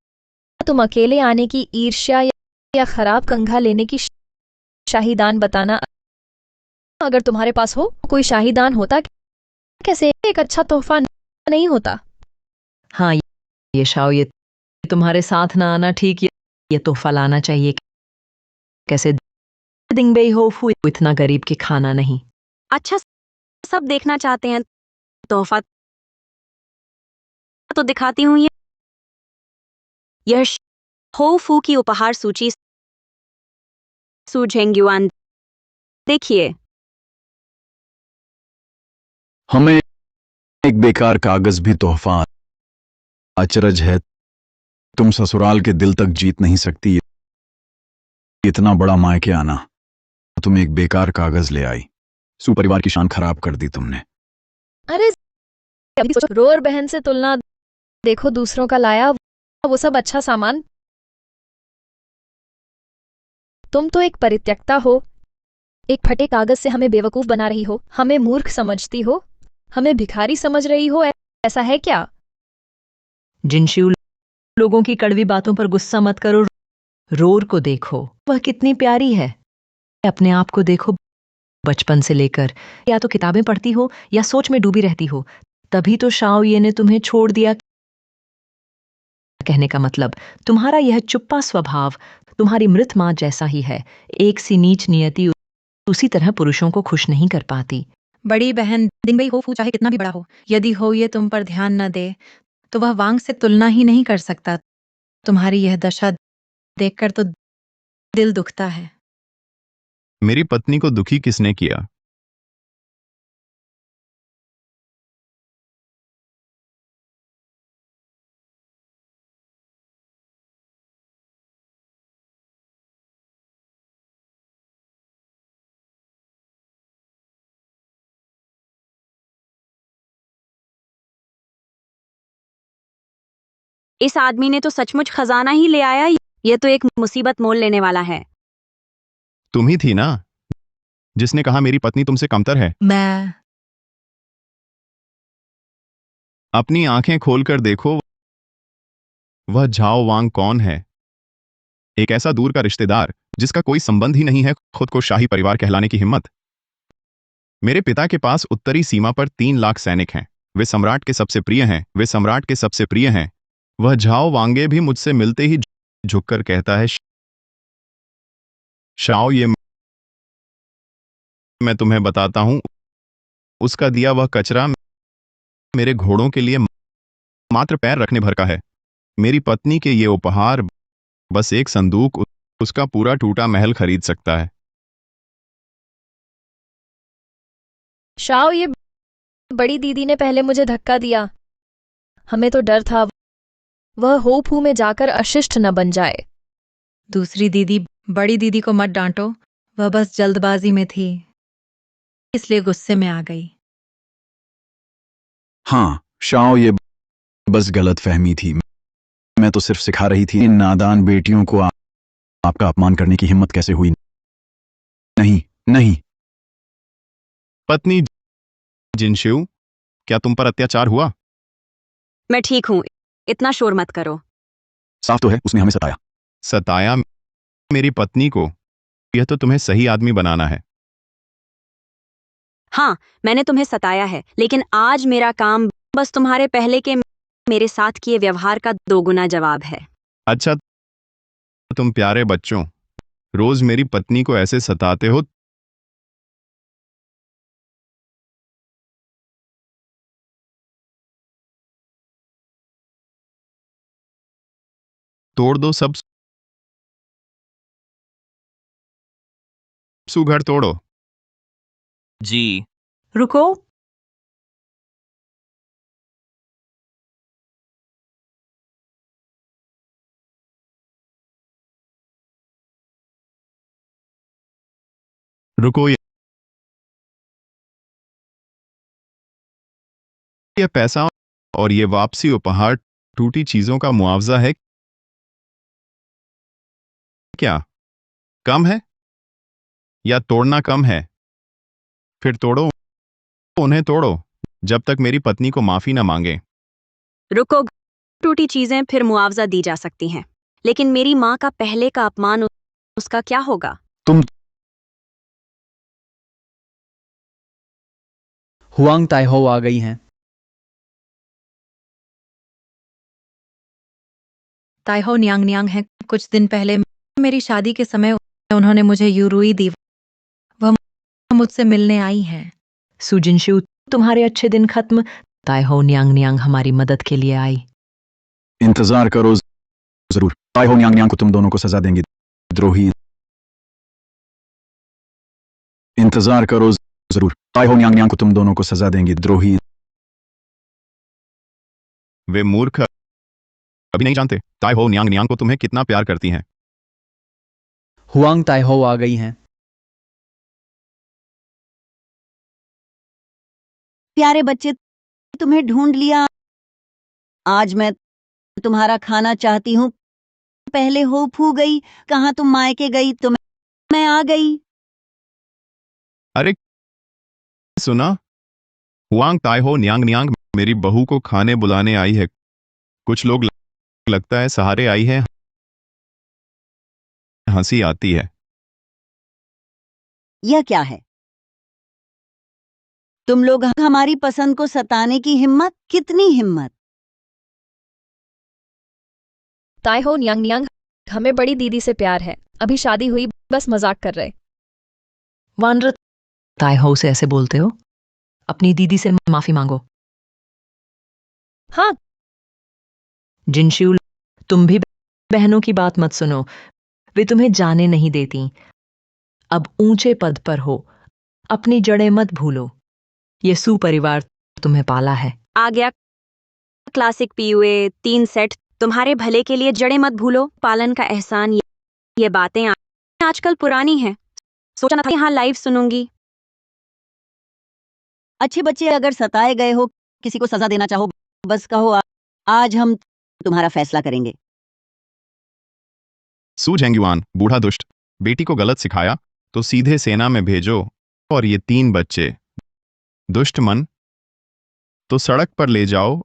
तुम अकेले आने की ईर्ष्या या खराब कंघा लेने की शाहीदान बताना? अगर तुम्हारे पास हो कोई शाहीदान होता, कैसे एक अच्छा तोहफा नहीं होता? हाँ, ये शाओ, ये तुम्हारे साथ ना आना ठीक, ये तोहफा लाना चाहिए। कैसे दिंगबेई हो फू, इतना गरीब के खाना नहीं। अच्छा, सब देखना चाहते हैं, तोहफा तो दिखाती हूँ। यह हो फू की उपहार सूची, सू झेंग्युआन, देखिए। हमें एक बेकार कागज भी तोहफा। अचरज है, तुम ससुराल के दिल तक जीत नहीं सकती। इतना बड़ा मायके आना, तुम एक बेकार कागज ले आई। सुपरिवार की शान खराब कर दी तुमने। अरे अभी सोचो, रोर बहन से तुलना, देखो दूसरों का लाया वो सब अच्छा सामान। तुम तो एक परित्यक्ता हो, एक फटे कागज से हमें बेवकूफ बना रही हो, हमें मूर्ख समझती हो, हमें भिखारी समझ रही हो, ऐसा है क्या? जिनशिव, लोगों की कड़वी बातों पर गुस्सा मत करो। रोर को देखो, वह कितनी प्यारी है। अपने आप को देखो, बचपन से लेकर या तो किताबें पढ़ती हो या सोच में डूबी रहती हो, तभी तो शाओ ये ने तुम्हें छोड़ दिया। कहने का मतलब, तुम्हारा यह चुप्पा स्वभाव तुम्हारी मृत मां जैसा ही है। एक सी नीच नियति उसी तरह पुरुषों को खुश नहीं कर पाती। बड़ी बहन दिंगबेई हो फू चाहे कितना भी बड़ा हो, यदि हो ये तुम पर ध्यान न दे तो वह वांग से तुलना ही नहीं कर सकता। तुम्हारी यह दशा देखकर तो दिल दुखता है। मेरी पत्नी को दुखी किसने किया? इस आदमी ने तो सचमुच खजाना ही ले आया। ये तो एक मुसीबत मोल लेने वाला है। तुम ही थी ना जिसने कहा मेरी पत्नी तुमसे कमतर है? मैं अपनी आंखें खोलकर देखो, वह झाओ वांग कौन है? एक ऐसा दूर का रिश्तेदार जिसका कोई संबंध ही नहीं है, खुद को शाही परिवार कहलाने की हिम्मत। मेरे पिता के पास उत्तरी सीमा पर 3 लाख सैनिक हैं। वे सम्राट के सबसे प्रिय हैं, वे सम्राट के सबसे प्रिय हैं। वह झाओ वांगे भी मुझसे मिलते ही झुककर कहता है, शाओ, ये मैं तुम्हें बताता हूं, उसका दिया वह कचरा मेरे घोड़ों के लिए मात्र पैर रखने भर का है। मेरी पत्नी के ये उपहार बस एक संदूक उसका पूरा टूटा महल खरीद सकता है। शाओ, ये बड़ी दीदी ने पहले मुझे धक्का दिया। हमें तो डर था वह हो फू में जाकर अशिष्ट न बन जाए। दूसरी दीदी, बड़ी दीदी को मत डांटो, वह बस जल्दबाजी में थी, इसलिए गुस्से में आ गई। हाँ शाओ, ये बस गलत फहमी थी। मैं तो सिर्फ सिखा रही थी इन नादान बेटियों को आपका अपमान करने की हिम्मत कैसे हुई। नहीं नहीं। पत्नी जिनशिव, क्या तुम पर अत्याचार हुआ? मैं ठीक हूँ, इतना शोर मत करो। साफ तो है उसने हमें सताया। सताया मेरी पत्नी को? यह तो तुम्हें सही आदमी बनाना है। हाँ, मैंने तुम्हें सताया है, लेकिन आज मेरा काम बस तुम्हारे पहले के मेरे साथ किए व्यवहार का 2 गुना जवाब है। अच्छा, तुम प्यारे बच्चों रोज मेरी पत्नी को ऐसे सताते हो। तोड़ दो सब सुघर तोड़ो। जी। रुको, रुको, ये पैसा और ये वापसी उपहार टूटी चीजों का मुआवजा है क्या? कम है या तोड़ना कम है? फिर तोड़ो उन्हें तोड़ो जब तक मेरी पत्नी को माफी न मांगे। रुको, टूटी चीजें फिर मुआवजा दी जा सकती हैं, लेकिन मेरी माँ का पहले का अपमान उसका क्या होगा? तुम हुआंग ताइहो आ गई हैं। ताइहो न्यांग न्यांग है। कुछ दिन पहले मेरी शादी के समय उन्होंने मुझे यूरुई दी। वह मुझसे मिलने आई हैं। सुजिनशु, तुम्हारे अच्छे दिन खत्म। ताइहो न्यांग न्यांग हमारी मदद के लिए आई। इंतजार करो, जरूर ताइहो न्यांग न्यांग को तुम दोनों को सजा देंगे, द्रोही। इंतजार करो, जरूर ताइहो न्यांग न्यांग को तुम दोनों को सजा देंगे, द्रोही। वे मूर्ख अभी नहीं जानते ताइहो न्यांग न्यांग को तुम्हें कितना प्यार करती हैं। हुआंग ताइहो आ गई हैं। प्यारे बच्चे, तुम्हें ढूंढ लिया। आज मैं तुम्हारा खाना चाहती हूँ। पहले हो फू गई, कहाँ तुम मायके गई तो मैं आ गई। अरे सुना, हुआंग ताइहो न्यांग न्यांग मेरी बहू को खाने बुलाने आई है। कुछ लोग लगता है सहारे आई है। हंसी आती है। यह क्या है? तुम लोग हमारी पसंद को सताने की हिम्मत, कितनी हिम्मत! ताइहो न्यांग न्यांग, हमें बड़ी दीदी से प्यार है। अभी शादी हुई, बस मजाक कर रहे। वानर, ताइहो से ऐसे बोलते हो? अपनी दीदी से माफी मांगो। हाँ। जिनशु, तुम भी बहनों की बात मत सुनो, वे तुम्हें जाने नहीं देती। अब ऊंचे पद पर हो, अपनी जड़ें मत भूलो। ये सुपरिवार तुम्हें पाला है। आ गया क्लासिक पीयूए 3 सेट। तुम्हारे भले के लिए जड़ें मत भूलो, पालन का एहसान। ये बातें आजकल पुरानी हैं। सोचा ना था यहाँ लाइव सुनूंगी। अच्छे बच्चे, अगर सताए गए हो, किसी को सजा देना चाहो, बस कहो आज हम तुम्हारा फैसला करेंगे। सू झेंगयुआन, बूढ़ा दुष्ट, बेटी को गलत सिखाया तो सीधे सेना में भेजो। और ये 3 बच्चे दुष्ट मन तो सड़क पर ले जाओ।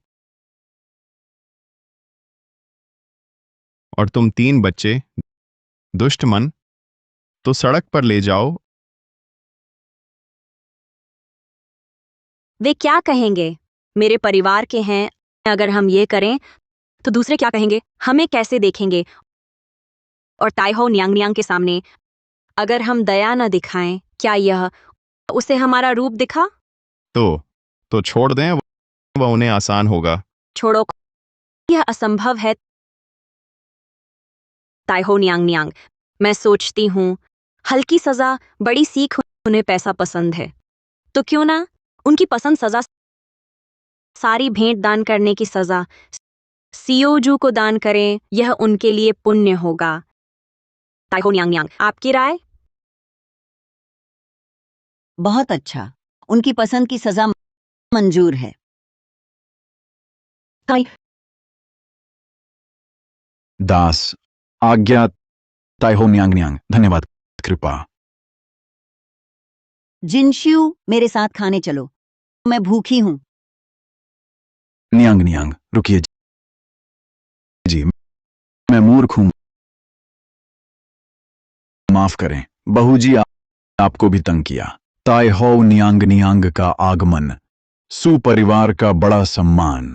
और तुम 3 बच्चे दुष्ट मन तो सड़क पर ले जाओ। वे क्या कहेंगे? मेरे परिवार के हैं। अगर हम ये करें तो दूसरे क्या कहेंगे? हमें कैसे देखेंगे? और ताइहो न्यांग न्यांग के सामने अगर हम दया न दिखाएं, क्या यह उसे हमारा रूप दिखा? तो छोड़ दें, वह उन्हें आसान होगा। छोड़ो, यह असंभव है। ताइहो न्यांग न्यांग, मैं सोचती हूँ हल्की सजा, बड़ी सीख। उन्हें पैसा पसंद है तो क्यों ना उनकी पसंद सजा, सारी भेंट दान करने की सजा, सियोजू को दान करें। यह उनके लिए पुण्य होगा। ताइहो न्यांग न्यांग, आपकी राय? बहुत अच्छा, उनकी पसंद की सजा मंजूर है। दास, आज्ञा ताइहो न्यांग न्यांग। धन्यवाद, कृपा। जिनश्यू, मेरे साथ खाने चलो, मैं भूखी हूं। न्यांग न्यांग, रुकिए जी, मैं मूर्ख हूं, माफ करें। बहू जी, आपको भी तंग किया। ताइहो न्यांग न्यांग का आगमन, सुपरिवार का बड़ा सम्मान।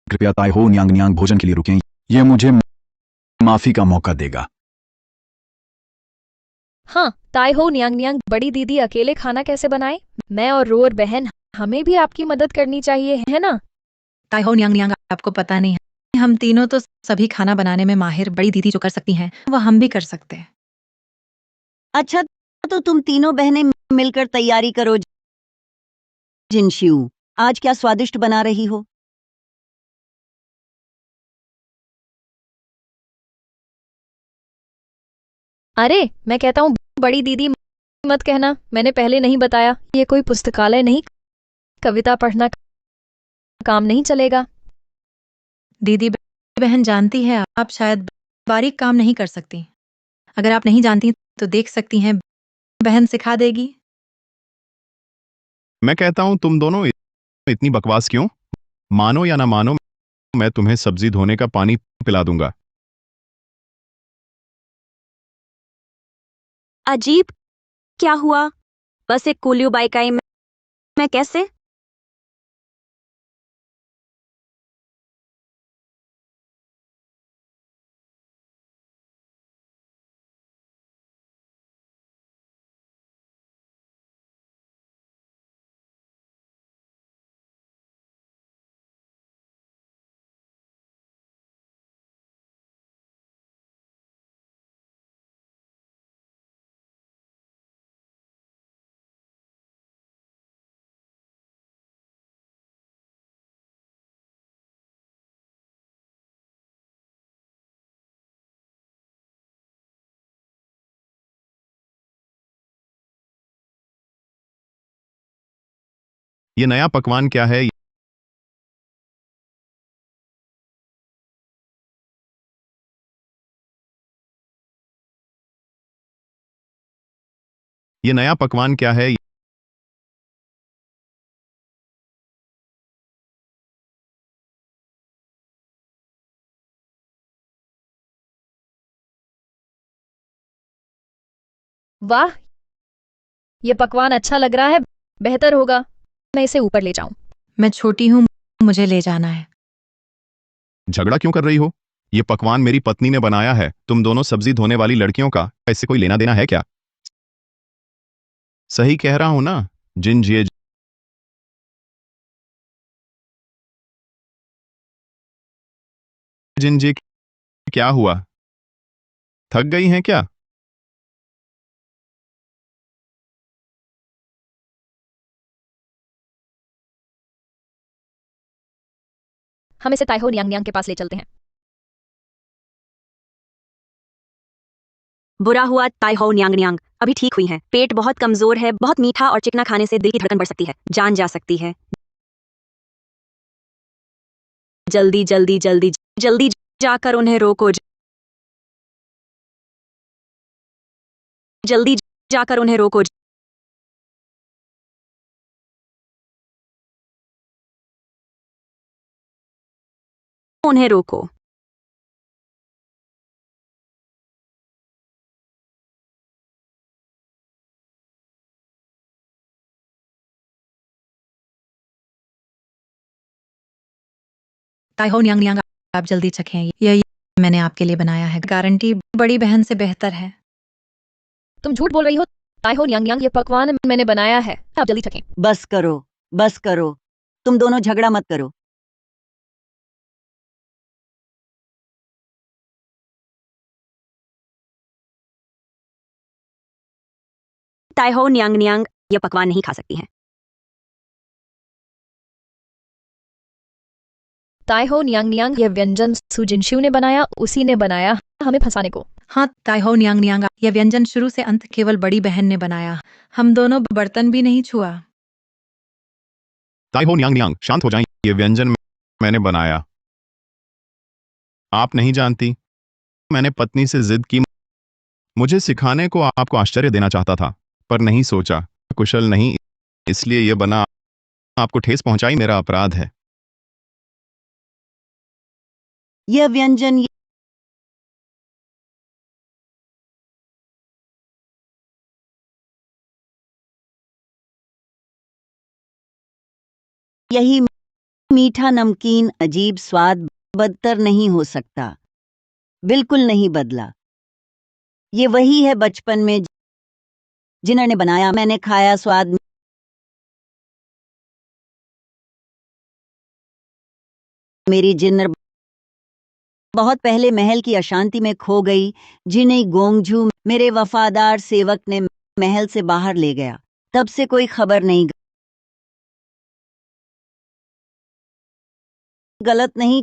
कृपया ताइहो न्यांग न्यांग भोजन के लिए रुकें, यह मुझे माफी का मौका देगा। हाँ, ताइहो न्यांग न्यांग, बड़ी दीदी अकेले खाना कैसे बनाए? मैं और रोर बहन, हमें भी आपकी मदद करनी चाहिए, है ना? ताइहो न्यांग न्यांग, आपको पता नहीं है, हम तीनों तो सभी खाना बनाने में माहिर। बड़ी दीदी जो कर सकती हैं, वह हम भी कर सकते हैं। अच्छा, तो तुम तीनों बहनें मिलकर तैयारी करो। जिनश्यू, आज क्या स्वादिष्ट बना रही हो? अरे, मैं कहता हूँ बड़ी दीदी मत कहना, मैंने पहले नहीं बताया। ये कोई पुस्तकालय नहीं, कविता पढ़ना काम नहीं चलेगा। दीदी बहन जानती है, आप शायद बारीक काम नहीं कर सकती। अगर आप नहीं जानती तो देख सकती हैं, बहन सिखा देगी। मैं कहता हूं तुम दोनों इतनी बकवास क्यों? मानो या ना मानो, मैं तुम्हें सब्जी धोने का पानी पिला दूंगा। अजीब, क्या हुआ? बस एक कोलियो बाई का ही मैं कैसे? ये नया पकवान क्या है? ये नया पकवान क्या है? वाह, ये पकवान अच्छा लग रहा है। बेहतर होगा मैं इसे ऊपर ले जाऊं। मैं छोटी हूँ, मुझे ले जाना है। झगड़ा क्यों कर रही हो? ये पकवान मेरी पत्नी ने बनाया है। तुम दोनों सब्जी धोने वाली लड़कियों का इससे कोई लेना देना है क्या? सही कह रहा हूं ना? जिन जी जिन जी, क्या हुआ? थक गई हैं क्या? हम इसे ताइहो न्यांग न्यांग के पास ले चलते हैं। बुरा हुआ ताई हो न्यांग न्यांग अभी ठीक हुई है। पेट बहुत कमजोर है। बहुत मीठा और चिकना खाने से दिल की धड़कन बढ़ सकती है, जान जा सकती है। जल्दी जल्दी जल्दी जल्दी जाकर उन्हें रोको। जल्दी जाकर उन्हें रोको। उन्हें रोको। ताइहो न्यांग न्यांग, आप जल्दी चखें। यह मैंने आपके लिए बनाया है। गारंटी बड़ी बहन से बेहतर है। तुम झूठ बोल रही हो। ताइहो न्यांग न्यांग, ये पकवान मैंने बनाया है। आप जल्दी चखें। बस करो, बस करो। तुम दोनों झगड़ा मत करो। ताई हो न्यांग न्यांग ये पकवान नहीं खा सकती हैं। ताइहो न्यांग न्यांग, ये व्यंजन सु जिनशू ने बनाया। उसी ने बनाया हमें फंसाने को। हाँ ताइहो न्यांग न्यांग, यह व्यंजन शुरू से अंत केवल बड़ी बहन ने बनाया। हम दोनों बर्तन भी नहीं छुआ। ताई हो न्यांग न्यांग, शांत हो जाएं। ये व्यंजन मैंने बनाया। आप नहीं जानती, मैंने पत्नी से जिद की। मुझे सिखाने को आपको आश्चर्य देना चाहता था, पर नहीं सोचा कुशल नहीं, इसलिए ये बना। आपको ठेस पहुंचाई, मेरा अपराध है। यह व्यंजन यही मीठा नमकीन अजीब स्वाद बदतर नहीं हो सकता। बिल्कुल नहीं बदला। ये वही है बचपन में जिन्होंने बनाया, मैंने खाया, स्वाद मेरी जिन्नर बहुत पहले महल की अशांति में खो गई, जिन्हें गोंगझू मेरे वफादार सेवक ने महल से बाहर ले गया। तब से कोई खबर नहीं। गलत नहीं,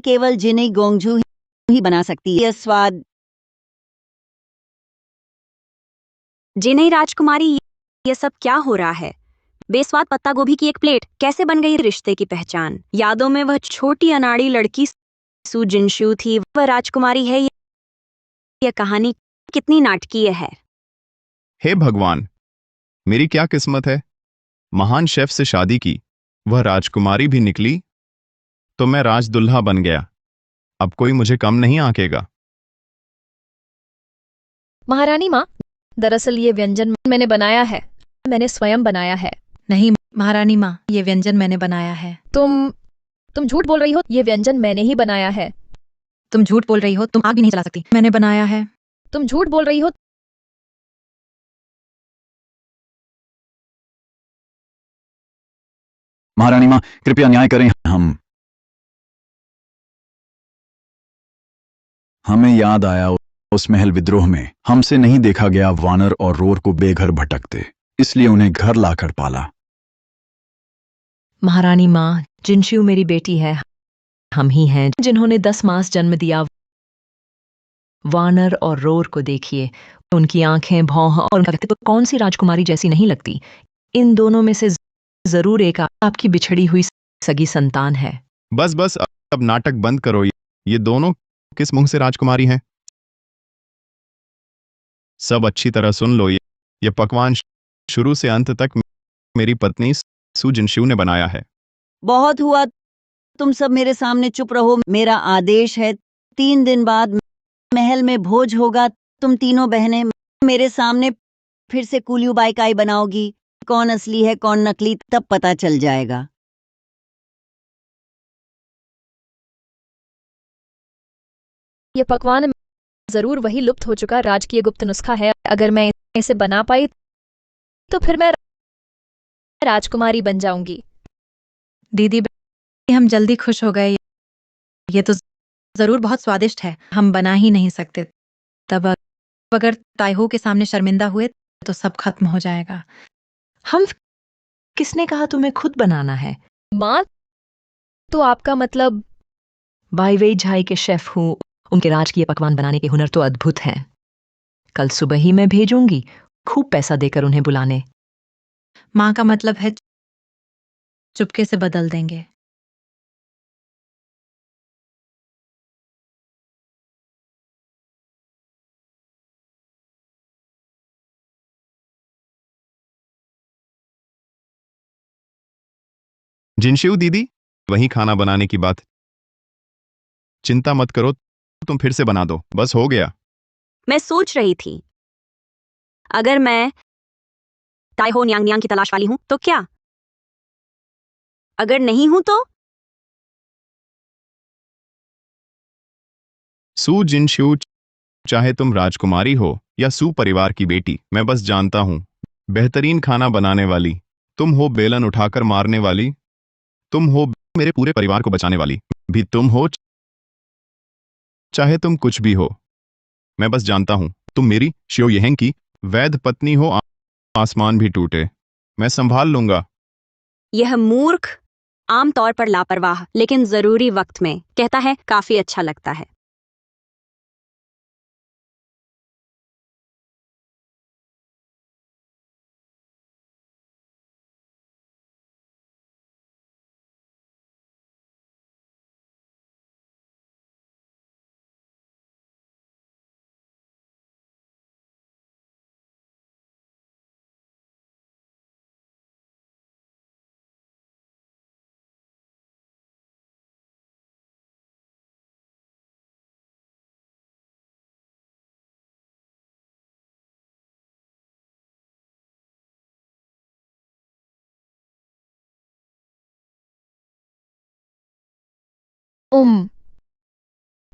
केवल जिन्हें गोंगझू ही बना सकती है यह स्वाद। जिन्हें राजकुमारी, ये सब क्या हो रहा है? बेस्वाद पत्ता गोभी की एक प्लेट कैसे बन गई रिश्ते की पहचान? यादों में वह छोटी अनाड़ी लड़की सु जिनशू थी, वह राजकुमारी है। यह कहानी कितनी नाटकीय है। हे भगवान, मेरी क्या किस्मत है। महान शेफ से शादी की, वह राजकुमारी भी निकली, तो मैं राज दुल्हा बन गया। अब कोई मुझे कम नहीं आंकेगा। महारानी माँ, दरअसल ये व्यंजन मैंने बनाया है। मैंने स्वयं बनाया है। नहीं महारानी माँ, ये व्यंजन मैंने बनाया है। तुम झूठ बोल रही हो। ये व्यंजन मैंने ही बनाया है। तुम झूठ बोल रही हो, तुम आग भी नहीं जला सकती। मैंने बनाया है। तुम झूठ बोल रही हो। महारानी मां, कृपया न्याय करें। हमें याद आया उस महल विद्रोह में हमसे नहीं देखा गया वानर और रोर को बेघर भटकते, इसलिए उन्हें घर लाकर पाला। महारानी माँ, जिनशिव मेरी बेटी है। हम ही हैं जिन्होंने 10 मास जन्म दिया। वानर और रोर को देखिए, उनकी आंखें, भौं और उनका व्यक्तित्व कौन सी राजकुमारी जैसी नहीं लगती। इन दोनों में से जरूर एक आपकी बिछड़ी हुई सगी संतान है। बस बस, अब नाटक बंद करो। ये दोनों किस मुंह से राजकुमारी हैं? सब अच्छी तरह सुन लो। ये पकवान शुरू से अंत तक मेरी पत्नी सु जिनशिव ने बनाया है। बहुत हुआ, तुम सब मेरे सामने चुप रहो। मेरा आदेश है, 3 दिन बाद महल में भोज होगा। तुम तीनों बहनें मेरे सामने फिर से कुलियू बाईकाई बनाओगी। कौन असली है कौन नकली, तब पता चल जाएगा। ये पकवान जरूर वही लुप्त हो चुका राजकीय गुप्त नुस्खा है। अगर मैं इसे बना पाई तो फिर मैं राजकुमारी बन जाऊंगी। दीदी, हम जल्दी खुश हो गए। ये तो जरूर बहुत स्वादिष्ट है। हम बना ही नहीं सकते। तब अगर ताइहो के सामने शर्मिंदा हुए तो सब खत्म हो जाएगा। हम किसने कहा तुम्हें खुद बनाना है? माँ, तो आपका मतलब? बाई वेई झाई के शेफ हूँ। उनके राजकीय पकवान बनाने के हुनर तो अद्भुत हैं। कल सुबह ही मैं भेजूंगी, खूब पैसा देकर उन्हें बुलाने। माँ का मतलब है चुपके से बदल देंगे। जिनशिव दीदी, वही खाना बनाने की बात। चिंता मत करो, तुम फिर से बना दो, बस हो गया। मैं सोच रही थी, अगर मैं ताइहो न्यांग न्यांग की तलाश वाली हूं तो क्या? अगर नहीं हूं तो? सु जिनशिव, चाहे तुम राजकुमारी हो या सु परिवार की बेटी, मैं बस जानता हूं, बेहतरीन खाना बनाने वाली तुम हो। बेलन उठाकर मारने वाली तुम हो। मेरे पूरे परिवार को बचाने वाली भी तुम हो। चाहे तुम कुछ भी हो, मैं बस जानता हूं, तुम मेरी शियो येहेंग की वैध पत्नी हो। आसमान भी टूटे, मैं संभाल लूंगा। यह मूर्ख, आमतौर पर लापरवाह लेकिन जरूरी वक्त में कहता है, काफी अच्छा लगता है।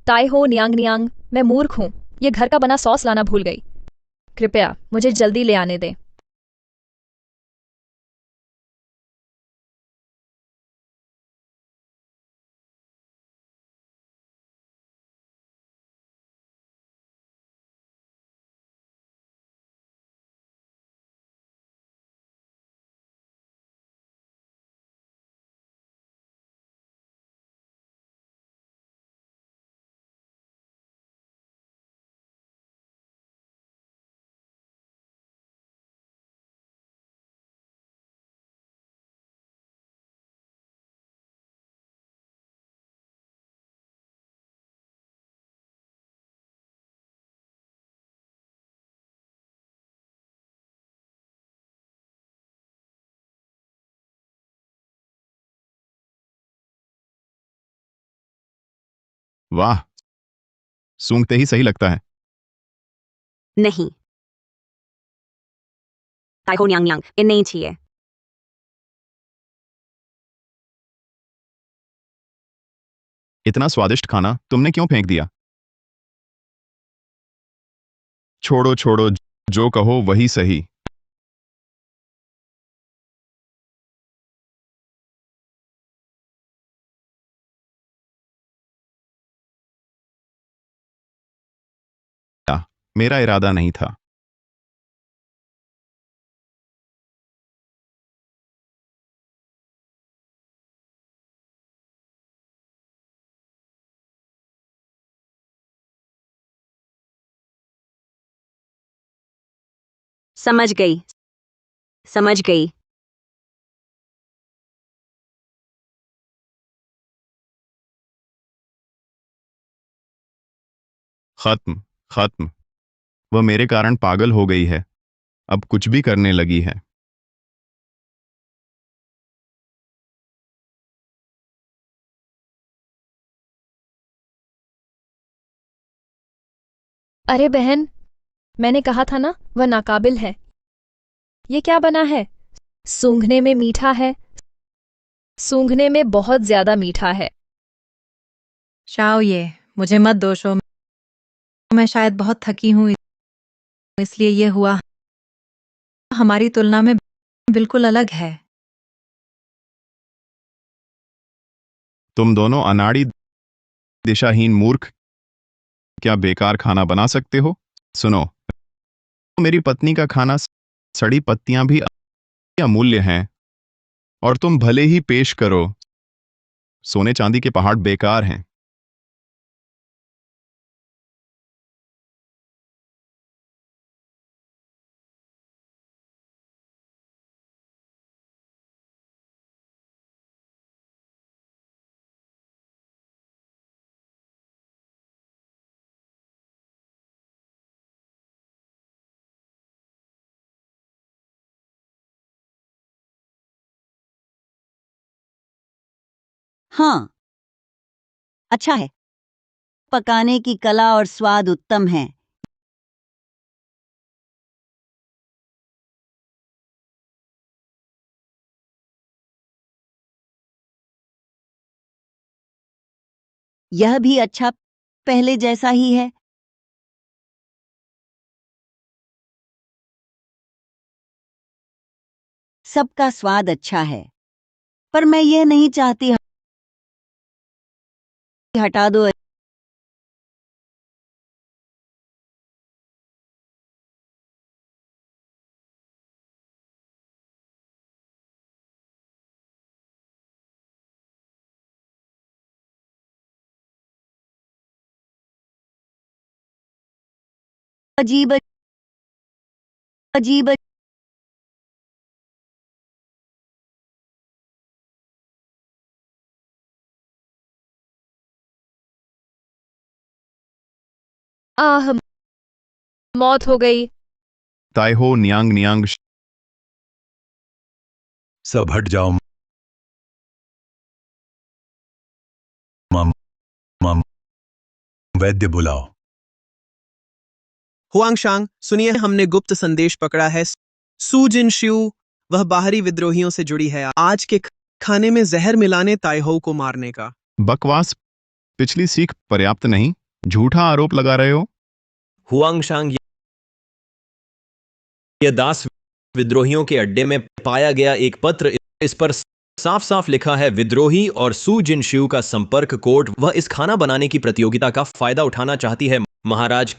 ताइहो न्यांग न्यांग, मैं मूर्ख हूँ। ये घर का बना सॉस लाना भूल गई। कृपया मुझे जल्दी ले आने दें। वाह, सूंघते ही सही लगता है। नहीं, ताइहो न्यांग न्यांग, ये नहीं चाहिए। इतना स्वादिष्ट खाना तुमने क्यों फेंक दिया? छोड़ो छोड़ो, जो कहो वही सही। मेरा इरादा नहीं था। समझ गई, समझ गई। खत्म, खत्म। वह मेरे कारण पागल हो गई है, अब कुछ भी करने लगी है। अरे बहन, मैंने कहा था ना वह नाकाबिल है। ये क्या बना है? सूंघने में मीठा है, सूंघने में बहुत ज्यादा मीठा है। शाओ, ये मुझे मत दोषो। मैं शायद बहुत थकी हूँ, इसलिए ये हुआ। हमारी तुलना में बिल्कुल अलग है। तुम दोनों अनाड़ी दिशाहीन मूर्ख, क्या बेकार खाना बना सकते हो? सुनो, मेरी पत्नी का खाना सड़ी पत्तियां भी अमूल्य हैं, और तुम भले ही पेश करो, सोने चांदी के पहाड़ बेकार हैं। हाँ, अच्छा है। पकाने की कला और स्वाद उत्तम है। यह भी अच्छा, पहले जैसा ही है। सबका स्वाद अच्छा है, पर मैं यह नहीं चाहती हटा दो। अजीब अजीब आह, मौत हो गई। ताइहो न्यांग न्यांग, सब हट जाओ। माम माम वैद्य बुलाओ। हुआंगशांग, सुनिए, हमने गुप्त संदेश पकड़ा है। सू जिन श्यू, वह बाहरी विद्रोहियों से जुड़ी है। आज के खाने में जहर मिलाने ताइहो को मारने का। बकवास। पिछली सीख पर्याप्त नहीं, झूठा आरोप लगा रहे हो। हुआंगशांग, यह दास विद्रोहियों के अड्डे में पाया गया एक पत्र। इस पर साफ साफ लिखा है विद्रोही और सू जिन शिव का संपर्क कोड। वह इस खाना बनाने की प्रतियोगिता का फायदा उठाना चाहती है। महाराज,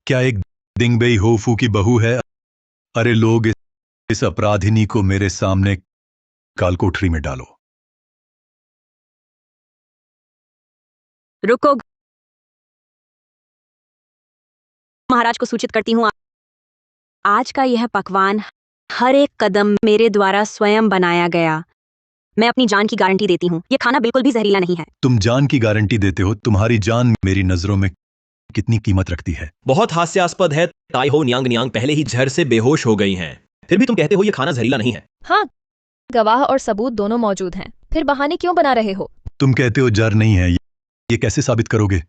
क्या एक दिंगबेई होफू की बहू है? अरे लोग, इस अपराधिनी को मेरे सामने कालकोठरी में डालो। रुको, महाराज को सूचित करती हूँ। आज का यह पकवान हर एक कदम मेरे द्वारा स्वयं बनाया गया। मैं अपनी जान की गारंटी देती हूँ, ये खाना बिल्कुल भी जहरीला नहीं है। तुम जान की गारंटी देते हो, तुम्हारी जान मेरी नजरों में कितनी कीमत रखती है? बहुत हास्यास्पद है, ताई हो नियांग नियांग पहले ही जहर से बेहोश हो गई हैं, फिर भी तुम कहते हो ये खाना जहरीला नहीं है। हाँ, गवाह और सबूत दोनों मौजूद हैं, फिर बहाने क्यों बना रहे हो? तुम कहते हो जहर नहीं है, ये कैसे साबित करोगे?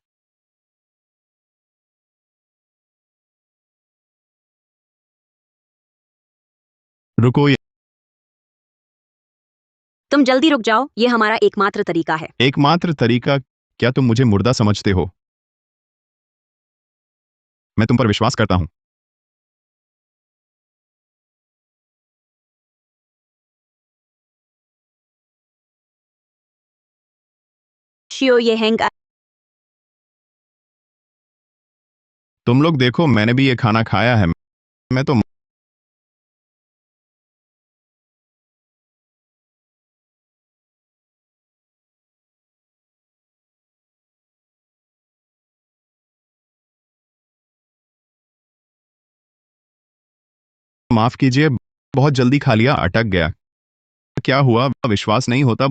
रुको, ये तुम जल्दी रुक जाओ, ये हमारा एकमात्र तरीका है। एकमात्र तरीका? क्या तुम मुझे मुर्दा समझते हो? मैं तुम पर विश्वास करता हूं। शियो ये हैंग, तुम लोग देखो, मैंने भी ये खाना खाया है। मैं तो माफ कीजिए, बहुत जल्दी खा लिया, अटक गया। क्या हुआ? विश्वास नहीं होता?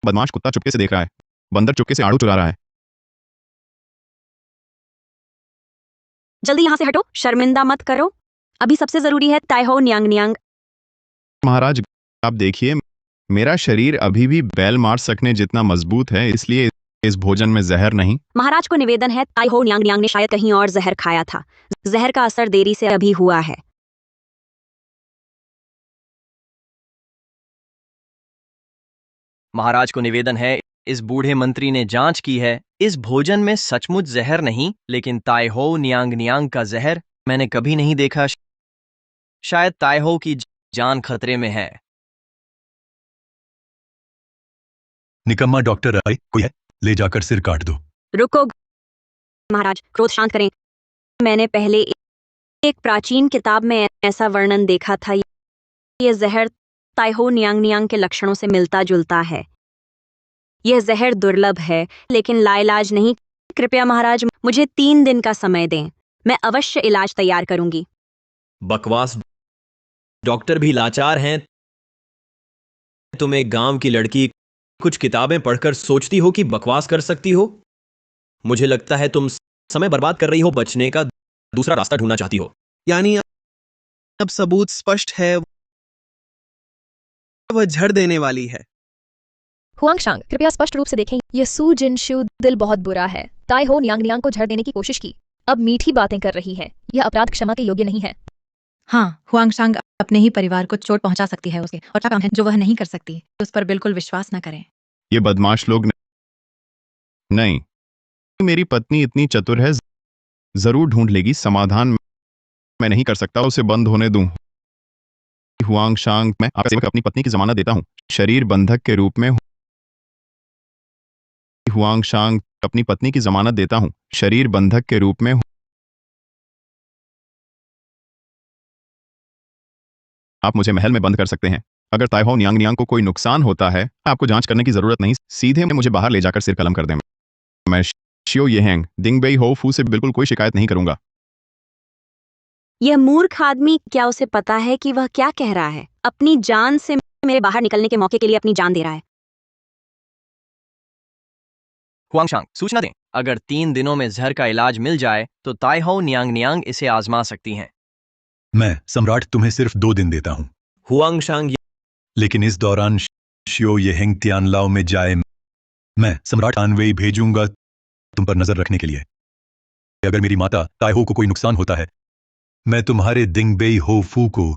बदमाश कुत्ता चुपके से देख रहा है, बंदर चुपके से आड़ू चुरा रहा है। जल्दी यहाँ से हटो, शर्मिंदा मत करो। अभी सबसे जरूरी है ताई हो नियांग नियांग। महाराज, आप देखिए, मेरा शरीर अभी भी बैल मार सकने जितना मजबूत है, इसलिए इस भोजन में जहर नहीं। महाराज को निवेदन है, ताई हो नियांग नियांग ने शायद कहीं और जहर खाया था। जहर का असर देरी से अभी हुआ है। महाराज को निवेदन है, इस बूढ़े मंत्री ने जांच की है, इस भोजन में सचमुच जहर नहीं, लेकिन ताई हो नियांग नियांग का जहर मैंने कभी नहीं देखा। शायद ताई हो की जान खतरे में है। निकम्मा डॉक्टर आई कोई है, ले जाकर सिर काट दो। रुको महाराज, क्रोध शांत करें। मैंने पहले एक प्राचीन किताब में ऐसा वर्णन देखा था। यह जहर ताई हो नियांग नियांग के लक्षणों से मिलता जुलता है। यह जहर दुर्लभ है, लेकिन लाइलाज नहीं। कृपया महाराज, मुझे 3 दिन का समय दें, मैं अवश्य इलाज तैयार करूंगी। बकवास, डॉक्टर भी लाचार हैं। तुम एक गांव की लड़की, कुछ किताबें पढ़कर सोचती हो कि बकवास कर सकती हो। मुझे लगता है तुम समय बर्बाद कर रही हो, बचने का दूसरा रास्ता ढूंढना चाहती हो। यानी अब सबूत स्पष्ट है, वह झड़ देने वाली है। हुआंगशांग, कृपया स्पष्ट रूप से देखें, यह सू जिनशु दिल बहुत बुरा है। ताई हो नियांग नियांग को झड़ देने की कोशिश की, अब मीठी बातें कर रही है। यह अपराध क्षमा के योग्य नहीं है। हाँ, हुआंगशांग अपने ही परिवार को चोट पहुंचा सकती है उसके, और क्या काम है जो वह नहीं कर सकती। उस पर बिल्कुल विश्वास न करें। ये बदमाश लोग नहीं, मेरी पत्नी इतनी चतुर है, जरूर ढूंढ लेगी समाधान। मैं नहीं कर सकता, उसे बंद होने दूं। हुआंगशांग, मैं आपका सेवक अपनी पत्नी की जमानत देता हूं, शरीर बंधक के रूप में। हुआंगशांग, अपनी पत्नी की जमानत देता हूं, शरीर बंधक के रूप में। आप मुझे महल में बंद कर सकते हैं। अगर ताई हो नियांग नियांग को कोई नुकसान होता है, आपको जांच करने की जरूरत नहीं, सीधे मुझे बाहर ले जाकर सिर कलम कर दें। मैं शियो येहेंग दिंगबेई हो फू से बिल्कुल कोई शिकायत नहीं करूंगा। यह मूर्ख आदमी, क्या उसे पता है कि वह क्या कह रहा है? अपनी जान से मेरे बाहर निकलने के मौके के लिए अपनी जान दे रहा है। हुआंगशांग, सूचना दें, अगर 3 दिनों में जहर का इलाज मिल जाए तो ताई हो नियांग नियांग इसे आजमा सकती हैं। मैं सम्राट तुम्हें सिर्फ 2 दिन देता हूं, हुआंगशांग, लेकिन इस दौरान शियो येहेंग तियानलाओ में जाए। मैं सम्राट आनवेई भेजूंगा तुम पर नजर रखने के लिए। अगर मेरी माता ताइहो को कोई नुकसान होता है, मैं तुम्हारे दिंगबेई हो फू को,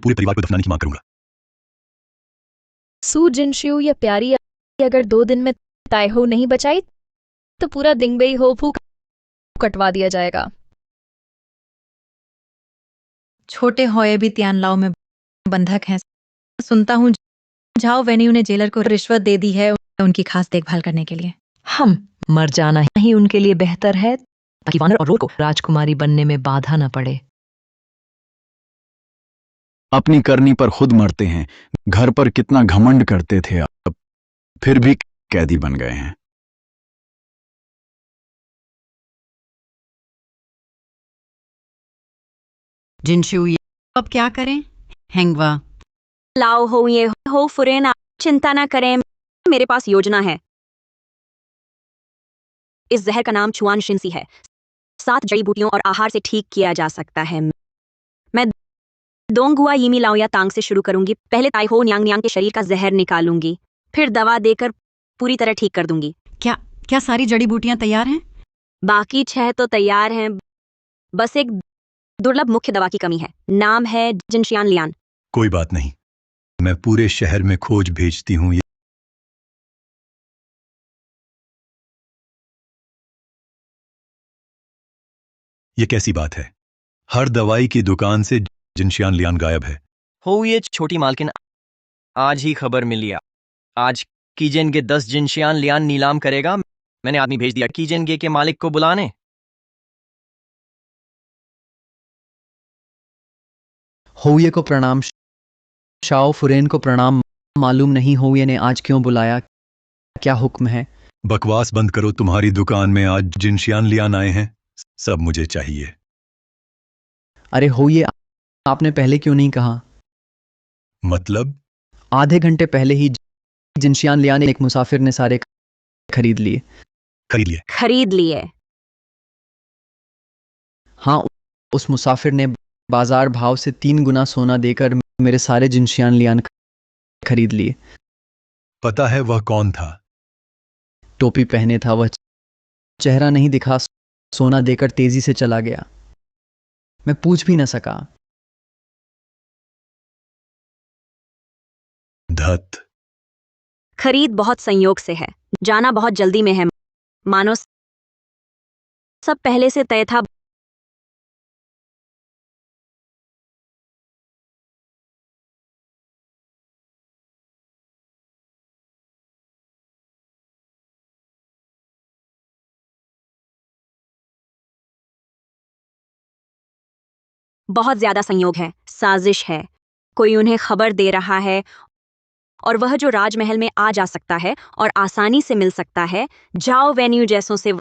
पूरे परिवार को दफनाने की मांग करूंगा। सू जिनशु ये प्यारी, अगर 2 दिन में ताइहो नहीं बचाई तो पूरा दिंगबेई हो फू कटवा दिया जाएगा। छोटे होए भी तियानलाओ में बंधक हैं। सुनता हूँ झाओ वेन्यू ने जेलर को रिश्वत दे दी है उनकी खास देखभाल करने के लिए। हम मर जाना ही उनके लिए बेहतर है, ताकि वानर और रोर को राजकुमारी बनने में बाधा न पड़े। अपनी करनी पर खुद मरते हैं, घर पर कितना घमंड करते थे, अब फिर भी कैदी बन गए हैं। जिनशु अब क्या करें? हेंगवा लाओ हो ये हो फुरेन, आप चिंता ना करें, मेरे पास योजना है। इस जहर का नाम छुआन शिंसी है। 7 जड़ी बूटियों और आहार से ठीक किया जा सकता है। मैं दोंगुआ यीमी लाओ या तांग से शुरू करूंगी। पहले ताइहो न्यांग न्यांग के शरीर का जहर निकालूंगी, फिर दवा देकर पूरी तरह ठीक कर दूंगी। क्या क्या सारी जड़ी बूटियां तैयार हैं? बाकी 6 तो तैयार हैं, बस एक दुर्लभ मुख्य दवा की कमी है। नाम है जिनशियान लियान। कोई बात नहीं, मैं पूरे शहर में खोज भेजती हूँ। ये कैसी बात है? हर दवाई की दुकान से जिनशियान लियान गायब है। हो ये छोटी मालकिन, आज ही खबर मिली। आज कीजेंगे 10 जिनशियान लियान नीलाम करेगा। मैंने आदमी भेज दिया कीजेंगे के मालिक को बुलाने। होये को प्रणाम। शाओ फुरेन को प्रणाम। मालूम नहीं होये ने आज क्यों बुलाया, क्या हुक्म है? बकवास बंद करो, तुम्हारी दुकान में आज जिनशियान लियान आए हैं, सब मुझे चाहिए। अरे होये, आपने पहले क्यों नहीं कहा? मतलब? आधे घंटे पहले ही जिनशियान लियान एक मुसाफिर ने सारे खरीद लिए। खरीद लिए? हाँ, उस मुसाफिर ने बाजार भाव से 3 गुना सोना देकर मेरे सारे जिनशियान लियान खरीद लिए। पता है वह कौन था? टोपी पहने था वह, चेहरा नहीं दिखा, सोना देकर तेजी से चला गया। मैं पूछ भी न सका। धत। खरीद बहुत संयोग से है, जाना बहुत जल्दी में है। मानो सब पहले से तय था। बहुत ज्यादा संयोग है, साजिश है। कोई उन्हें खबर दे रहा है और वह जो राजमहल में आ जा सकता है और आसानी से मिल सकता है। जाओ वेन्यू जैसों से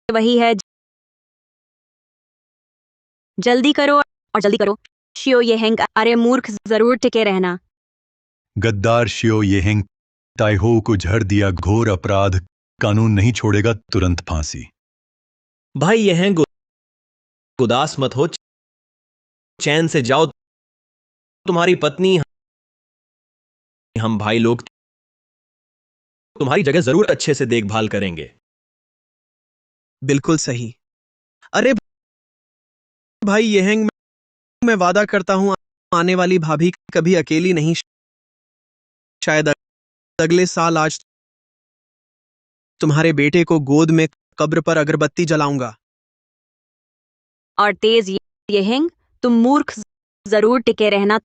वही है। जल्दी करो और जल्दी करो। शियो ये हेंग, अरे मूर्ख, जरूर टिके रहना। गद्दार शियो येहेंग ताइहो को झड़ दिया। घोर अपराध, कानून नहीं छोड़ेगा, तुरंत फांसी। भाई यह उदास मत हो, चैन से जाओ। तुम्हारी पत्नी, हम भाई लोग तुम्हारी जगह जरूर अच्छे से देखभाल करेंगे। बिल्कुल सही। अरे भाई येहेंग, मैं वादा करता हूं आने वाली भाभी कभी अकेली नहीं। शायद अगले साल आज तुम्हारे बेटे को गोद में कब्र पर अगरबत्ती जलाऊंगा। और तेज ये हेंग, तुम मूर्ख, जरूर टिके रहना।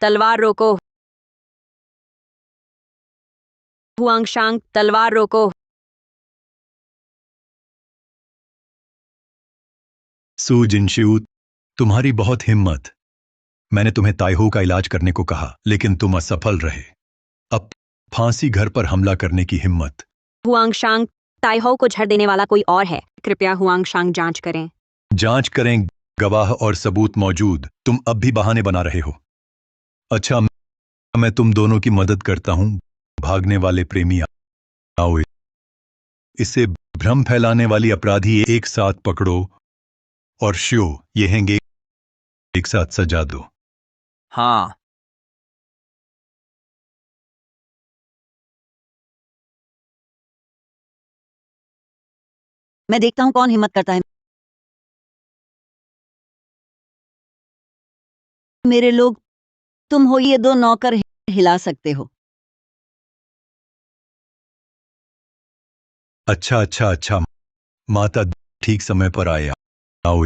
तलवार रोको। हुआंगशांग, तलवार रोको। सू जिनशिऊ, तुम्हारी बहुत हिम्मत। मैंने तुम्हें ताइहो का इलाज करने को कहा, लेकिन तुम असफल रहे। अब फांसी घर पर हमला करने की हिम्मत। हुआंगशांग, ताइहो को झड़ देने वाला कोई और है। कृपया हुआंगशांग जांच करें। जांच करें, गवाह और सबूत मौजूद। तुम अब भी बहाने बना रहे हो। अच्छा, मैं तुम दोनों की मदद करता हूं। भागने वाले प्रेमी, आओ। इसे भ्रम फैलाने वाली अपराधी एक साथ पकड़ो और शियो येहेंगे एक साथ सजा दो। हाँ, मैं देखता हूं कौन हिम्मत करता है। मेरे लोग, तुम हो ये 2 नौकर हिला सकते हो। अच्छा अच्छा अच्छा, माता ठीक समय पर आए। आओ।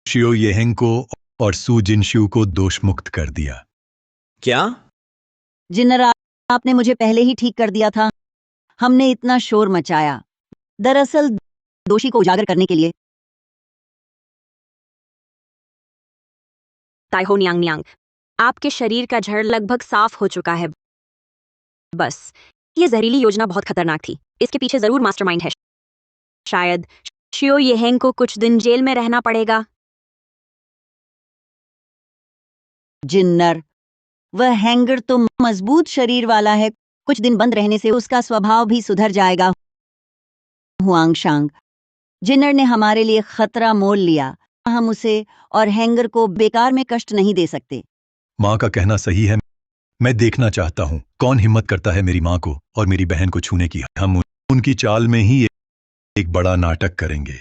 शियो येहेंग को और सू जिनशिऊ को दोष मुक्त कर दिया। क्या? जिन्नर, आपने मुझे पहले ही ठीक कर दिया था। हमने इतना शोर मचाया, दरअसल दोषी को उजागर करने के लिए। ताइहो न्यांग न्यांग, आपके शरीर का जड़ लगभग साफ हो चुका है। बस ये जहरीली योजना बहुत खतरनाक थी। इसके पीछे जरूर मास्टरमाइंड है। शायद शियो येहेंग को कुछ दिन जेल में रहना पड़ेगा। जिन्नर, वह हैंगर तो मजबूत शरीर वाला है। कुछ दिन बंद रहने से उसका स्वभाव भी सुधर जाएगा। हुआंगशांग, जिन्नर ने हमारे लिए खतरा मोल लिया। हम उसे और हैंगर को बेकार में कष्ट नहीं दे सकते। माँ का कहना सही है। मैं देखना चाहता हूँ कौन हिम्मत करता है मेरी माँ को और मेरी बहन को छूने की। हम उनकी चाल में ही एक बड़ा नाटक करेंगे।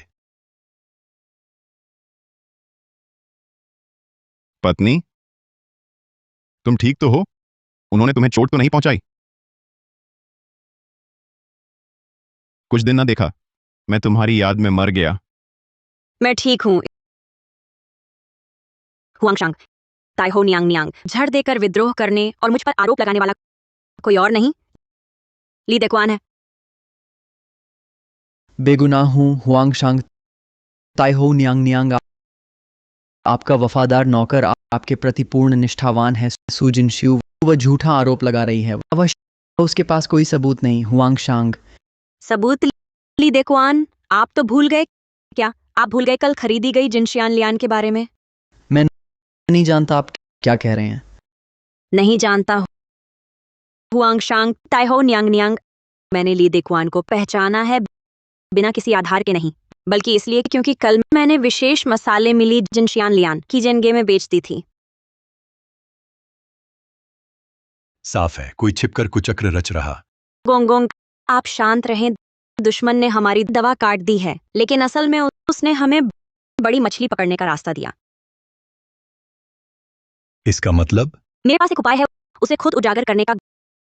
पत्नी, तुम ठीक तो हो? उन्होंने तुम्हें चोट तो नहीं पहुंचाई? कुछ दिन ना देखा, मैं तुम्हारी याद में मर गया। मैं ठीक हूँ। हुआंगशांग, ताइहो न्यांग न्यांग झड़ देकर विद्रोह करने और मुझ पर आरोप लगाने वाला कोई और नहीं, ली देक्वान है। बेगुनाह हूँ हुआंगशांग। ताइहो न्यांग न्यांग आपका वफादार नौकर आपके प्रति पूर्ण निष्ठावान है। सू जिनश्यू, वह झूठा आरोप लगा रही है। अवश्य उसके पास कोई सबूत नहीं। हुआंगशांग, सबूत? ली देक्वान, आप तो भूल गए क्या? आप भूल गए कल खरीदी गई जिनशियान लियान के बारे में? मैं नहीं जानता आप क्या कह रहे हैं। नहीं जानता। हुआंगशांग, ताइहो न्यांग न्यांग, मैंने ली देक्वान को पहचाना है बिना किसी आधार के नहीं, बल्कि इसलिए क्योंकि कल मैंने विशेष मसाले मिली जिनशियान लियान की जेनगे में बेच दी थी। साफ है कोई छिपकर कुचक्र रच रहा। गोंगोंग, आप शांत रहें। दुश्मन ने हमारी दवा काट दी है, लेकिन असल में उसने हमें बड़ी मछली पकड़ने का रास्ता दिया। इसका मतलब? मेरे पास एक उपाय है उसे खुद उजागर करने का।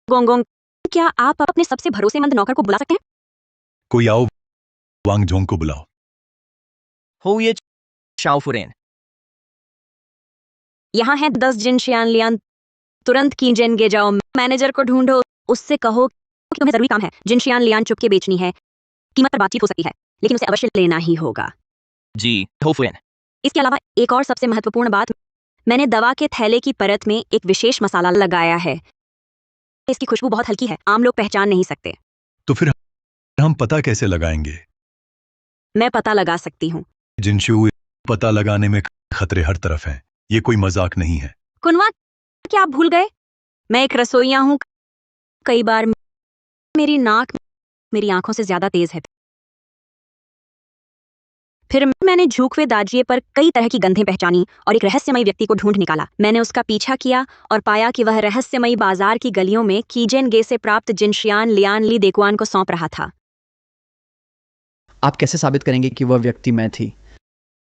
गोंगोंग, क्या आप अपने सबसे भरोसेमंद नौकर को बुला सकते हैं? कोई आओ, वांगजोंग को बुलाओ। हो ये शाओफुरेन। यहाँ है 10 जिनशियान लियान। तुरंत कीजेंगे जाओ। मैनेजर को ढूंढो, उससे कहो कि तुम्हें जरूरी काम है। जिनशियान लियान चुपके बेचनी है। कीमत पर बातचीत हो सकती है, लेकिन उसे अवश्य लेना ही होगा। जी होफुएन। इसके अलावा एक और सबसे महत्वपूर्ण बात, मैंने दवा के थैले की परत में एक विशेष मसाला लगाया है। इसकी खुशबू बहुत हल्की है, आम लोग पहचान नहीं सकते। तो फिर हम पता कैसे लगाएंगे? मैं पता लगा सकती हूँ। जिनशू, पता लगाने में खतरे हर तरफ हैं। ये कोई मजाक नहीं है। कुनवा, क्या आप भूल गए? मैं एक रसोइया हूँ। कई बार मेरी नाक मेरी आंखों से ज्यादा तेज है। फिर मैंने झूकवे दाजिए पर कई तरह की गंधें पहचानी और एक रहस्यमयी व्यक्ति को ढूंढ निकाला। मैंने उसका पीछा किया और पाया कि वह रहस्यमयी बाजार की गलियों में कीजेन गे से प्राप्त जिनशियान लियान ली देक्वान को सौंप रहा था। आप कैसे साबित करेंगे कि वह व्यक्ति मैं थी?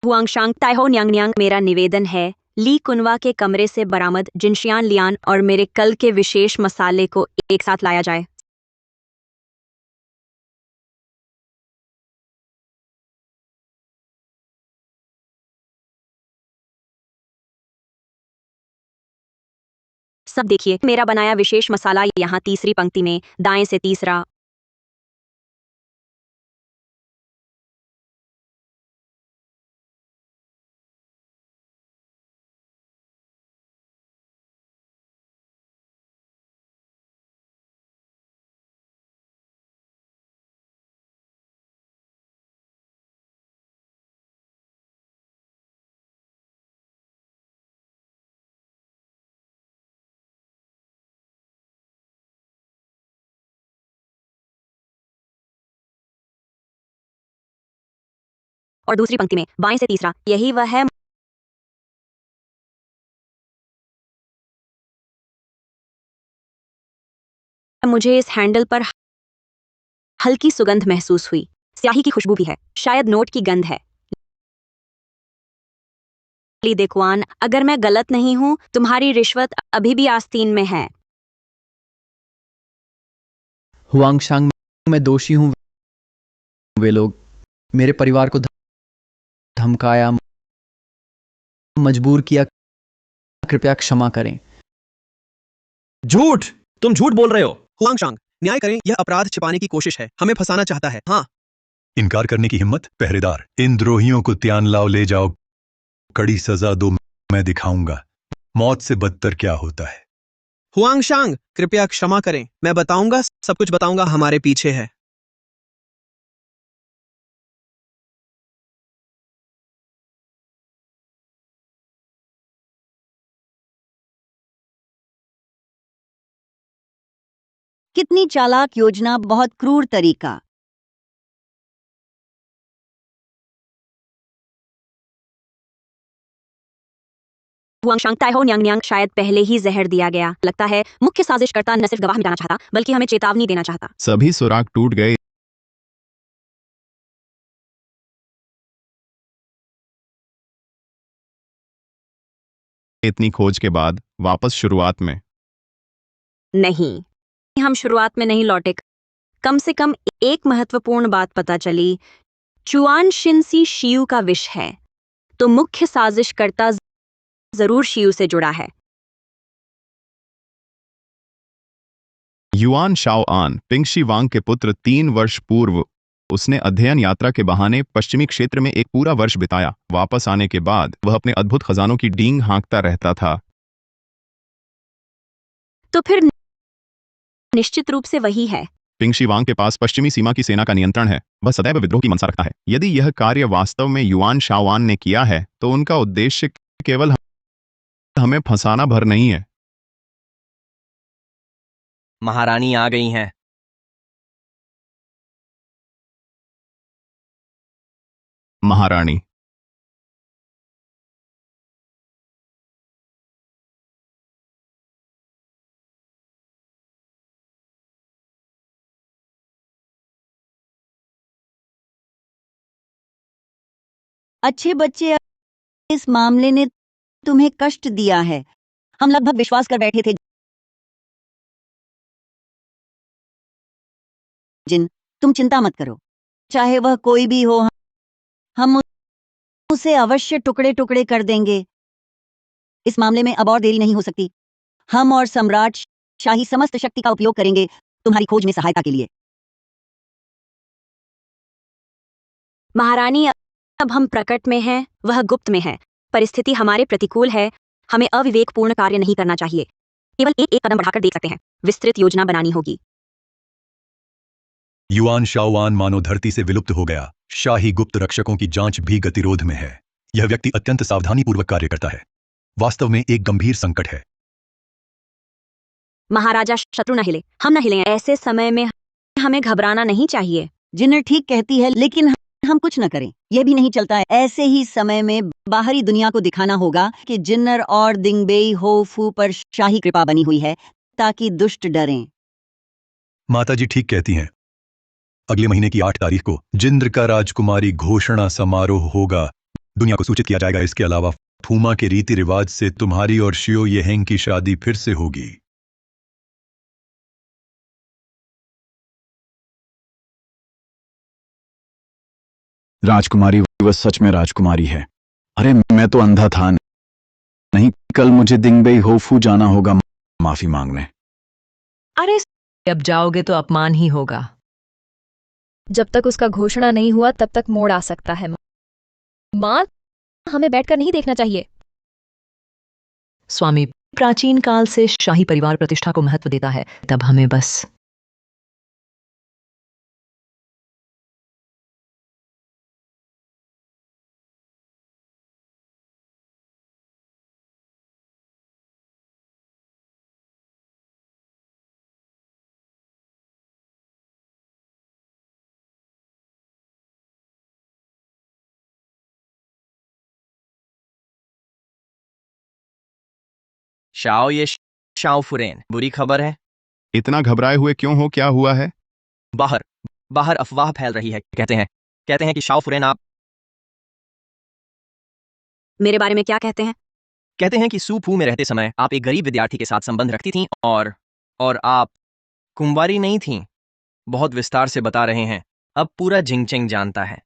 हुआंगशांग, ताइहो न्यांग न्यांग, मेरा निवेदन है ली कुनवा के कमरे से बरामद जिनशियान लियान और मेरे कल के विशेष मसाले को एक साथ लाया जाए। सब देखिए, मेरा बनाया विशेष मसाला यहाँ तीसरी पंक्ति में, दाएं से तीसरा। और दूसरी पंक्ति में बाएं से तीसरा, यही वह है। मुझे इस हैंडल पर हल्की सुगंध महसूस हुई। स्याही की खुशबू भी है, शायद नोट की गंध है। ली देक्वान, अगर मैं गलत नहीं हूं, तुम्हारी रिश्वत अभी भी आस्तीन में है। हुआंगशांग, मैं दोषी हूँ। वे लोग मेरे परिवार को धमकाया, मजबूर किया। कृपया क्षमा करें। झूठ, तुम झूठ बोल रहे हो। हुआंगशांग, न्याय करें, यह अपराध छिपाने की कोशिश है, हमें फंसाना चाहता है। हाँ, इनकार करने की हिम्मत? पहरेदार, इन द्रोहियों को त्यानलाओ ले जाओ, कड़ी सजा दो, मैं दिखाऊंगा मौत से बदतर क्या होता है। हुआंगशांग, कृपया क्षमा करें, मैं बताऊंगा, सब कुछ बताऊंगा, हमारे पीछे है। कितनी चालाक योजना, बहुत क्रूर तरीका। हुआंगशांग, ताइहो न्यांग शायद पहले ही जहर दिया गया। लगता है मुख्य साजिशकर्ता न सिर्फ गवाह मिटाना चाहता, बल्कि हमें चेतावनी देना चाहता। सभी सुराग टूट गए। इतनी खोज के बाद वापस शुरुआत में। नहीं, हम शुरुआत में नहीं लौटे। कम से कम एक महत्वपूर्ण बात पता चली। चुआन शिनसी शियू का विष है, तो मुख्य साजिशकर्ता जरूर शियू से जुड़ा है। युआन शाओआन, पिंगशी वांग के पुत्र, 3 वर्ष पूर्व उसने अध्ययन यात्रा के बहाने पश्चिमी क्षेत्र में एक पूरा वर्ष बिताया। वापस आने के बाद वह अपने अद्भुत खजानों की डींग हाँकता रहता था। तो फिर निश्चित रूप से वही है। पिंगशी वांग के पास पश्चिमी सीमा की सेना का नियंत्रण है। वह सदैव विद्रोह की मंशा रखता है। यदि यह कार्य वास्तव में युआन शाओआन ने किया है, तो उनका उद्देश्य केवल हमें फंसाना भर नहीं है। महारानी आ गई हैं। महारानी, अच्छे बच्चे, इस मामले ने तुम्हें कष्ट दिया है। हम लगभग विश्वास कर बैठे थे जिन, तुम चिंता मत करो, चाहे वह कोई भी हो, हम उसे अवश्य टुकड़े टुकड़े कर देंगे। इस मामले में अब और देरी नहीं हो सकती। हम और सम्राट शाही समस्त शक्ति का उपयोग करेंगे तुम्हारी खोज में सहायता के लिए। महारानी, अब हम प्रकट में हैं, वह गुप्त में है। परिस्थिति हमारे प्रतिकूल है, हमें अविवेकपूर्ण कार्य नहीं करना चाहिए। केवल एक एक कदम बढ़ाकर देख सकते हैं। विस्तृत योजना बनानी होगी। युआन शाओआन मानो धरती से विलुप्त हो गया। शाही गुप्त रक्षकों की जांच भी गतिरोध में है। यह व्यक्ति अत्यंत सावधानीपूर्वक कार्य करता है। वास्तव में एक गंभीर संकट है। महाराजा, शत्रु न हिले, हम न हिले। ऐसे समय में हमें घबराना नहीं चाहिए। जिन्नर ठीक कहती है, लेकिन हम कुछ न करें, यह भी नहीं चलता है। ऐसे ही समय में बाहरी दुनिया को दिखाना होगा कि जिन्नर और दिंगबेई होफू पर शाही कृपा बनी हुई है, ताकि दुष्ट डरें। माताजी ठीक कहती हैं। अगले महीने की 8 तारीख को जिंद्र का राजकुमारी घोषणा समारोह होगा। दुनिया को सूचित किया जाएगा। इसके अलावा फूमा के रीति रिवाज से तुम्हारी और शियो येहेंग की शादी फिर से होगी। राजकुमारी, वह सच में राजकुमारी है। अरे मैं तो अंधा था नहीं। कल मुझे दिंगबेई होफू जाना होगा माफी मांगने। अरे अब जाओगे तो अपमान ही होगा। जब तक उसका घोषणा नहीं हुआ तब तक मोड़ आ सकता है। माँ, हमें बैठकर नहीं देखना चाहिए। स्वामी, प्राचीन काल से शाही परिवार प्रतिष्ठा को महत्व देता है, तब हमें बस शाओ, ये शाओ फुरेन, बुरी खबर है। इतना घबराए हुए क्यों हो? क्या हुआ है? बाहर बाहर अफवाह फैल रही है। कहते हैं कि शाओ फुरेन आप मेरे बारे में क्या कहते हैं? कहते हैं कि सूफू में रहते समय आप एक गरीब विद्यार्थी के साथ संबंध रखती थीं और आप कुंवारी नहीं थीं। बहुत विस्तार से बता रहे हैं। अब पूरा जिंगचेंग जानता है।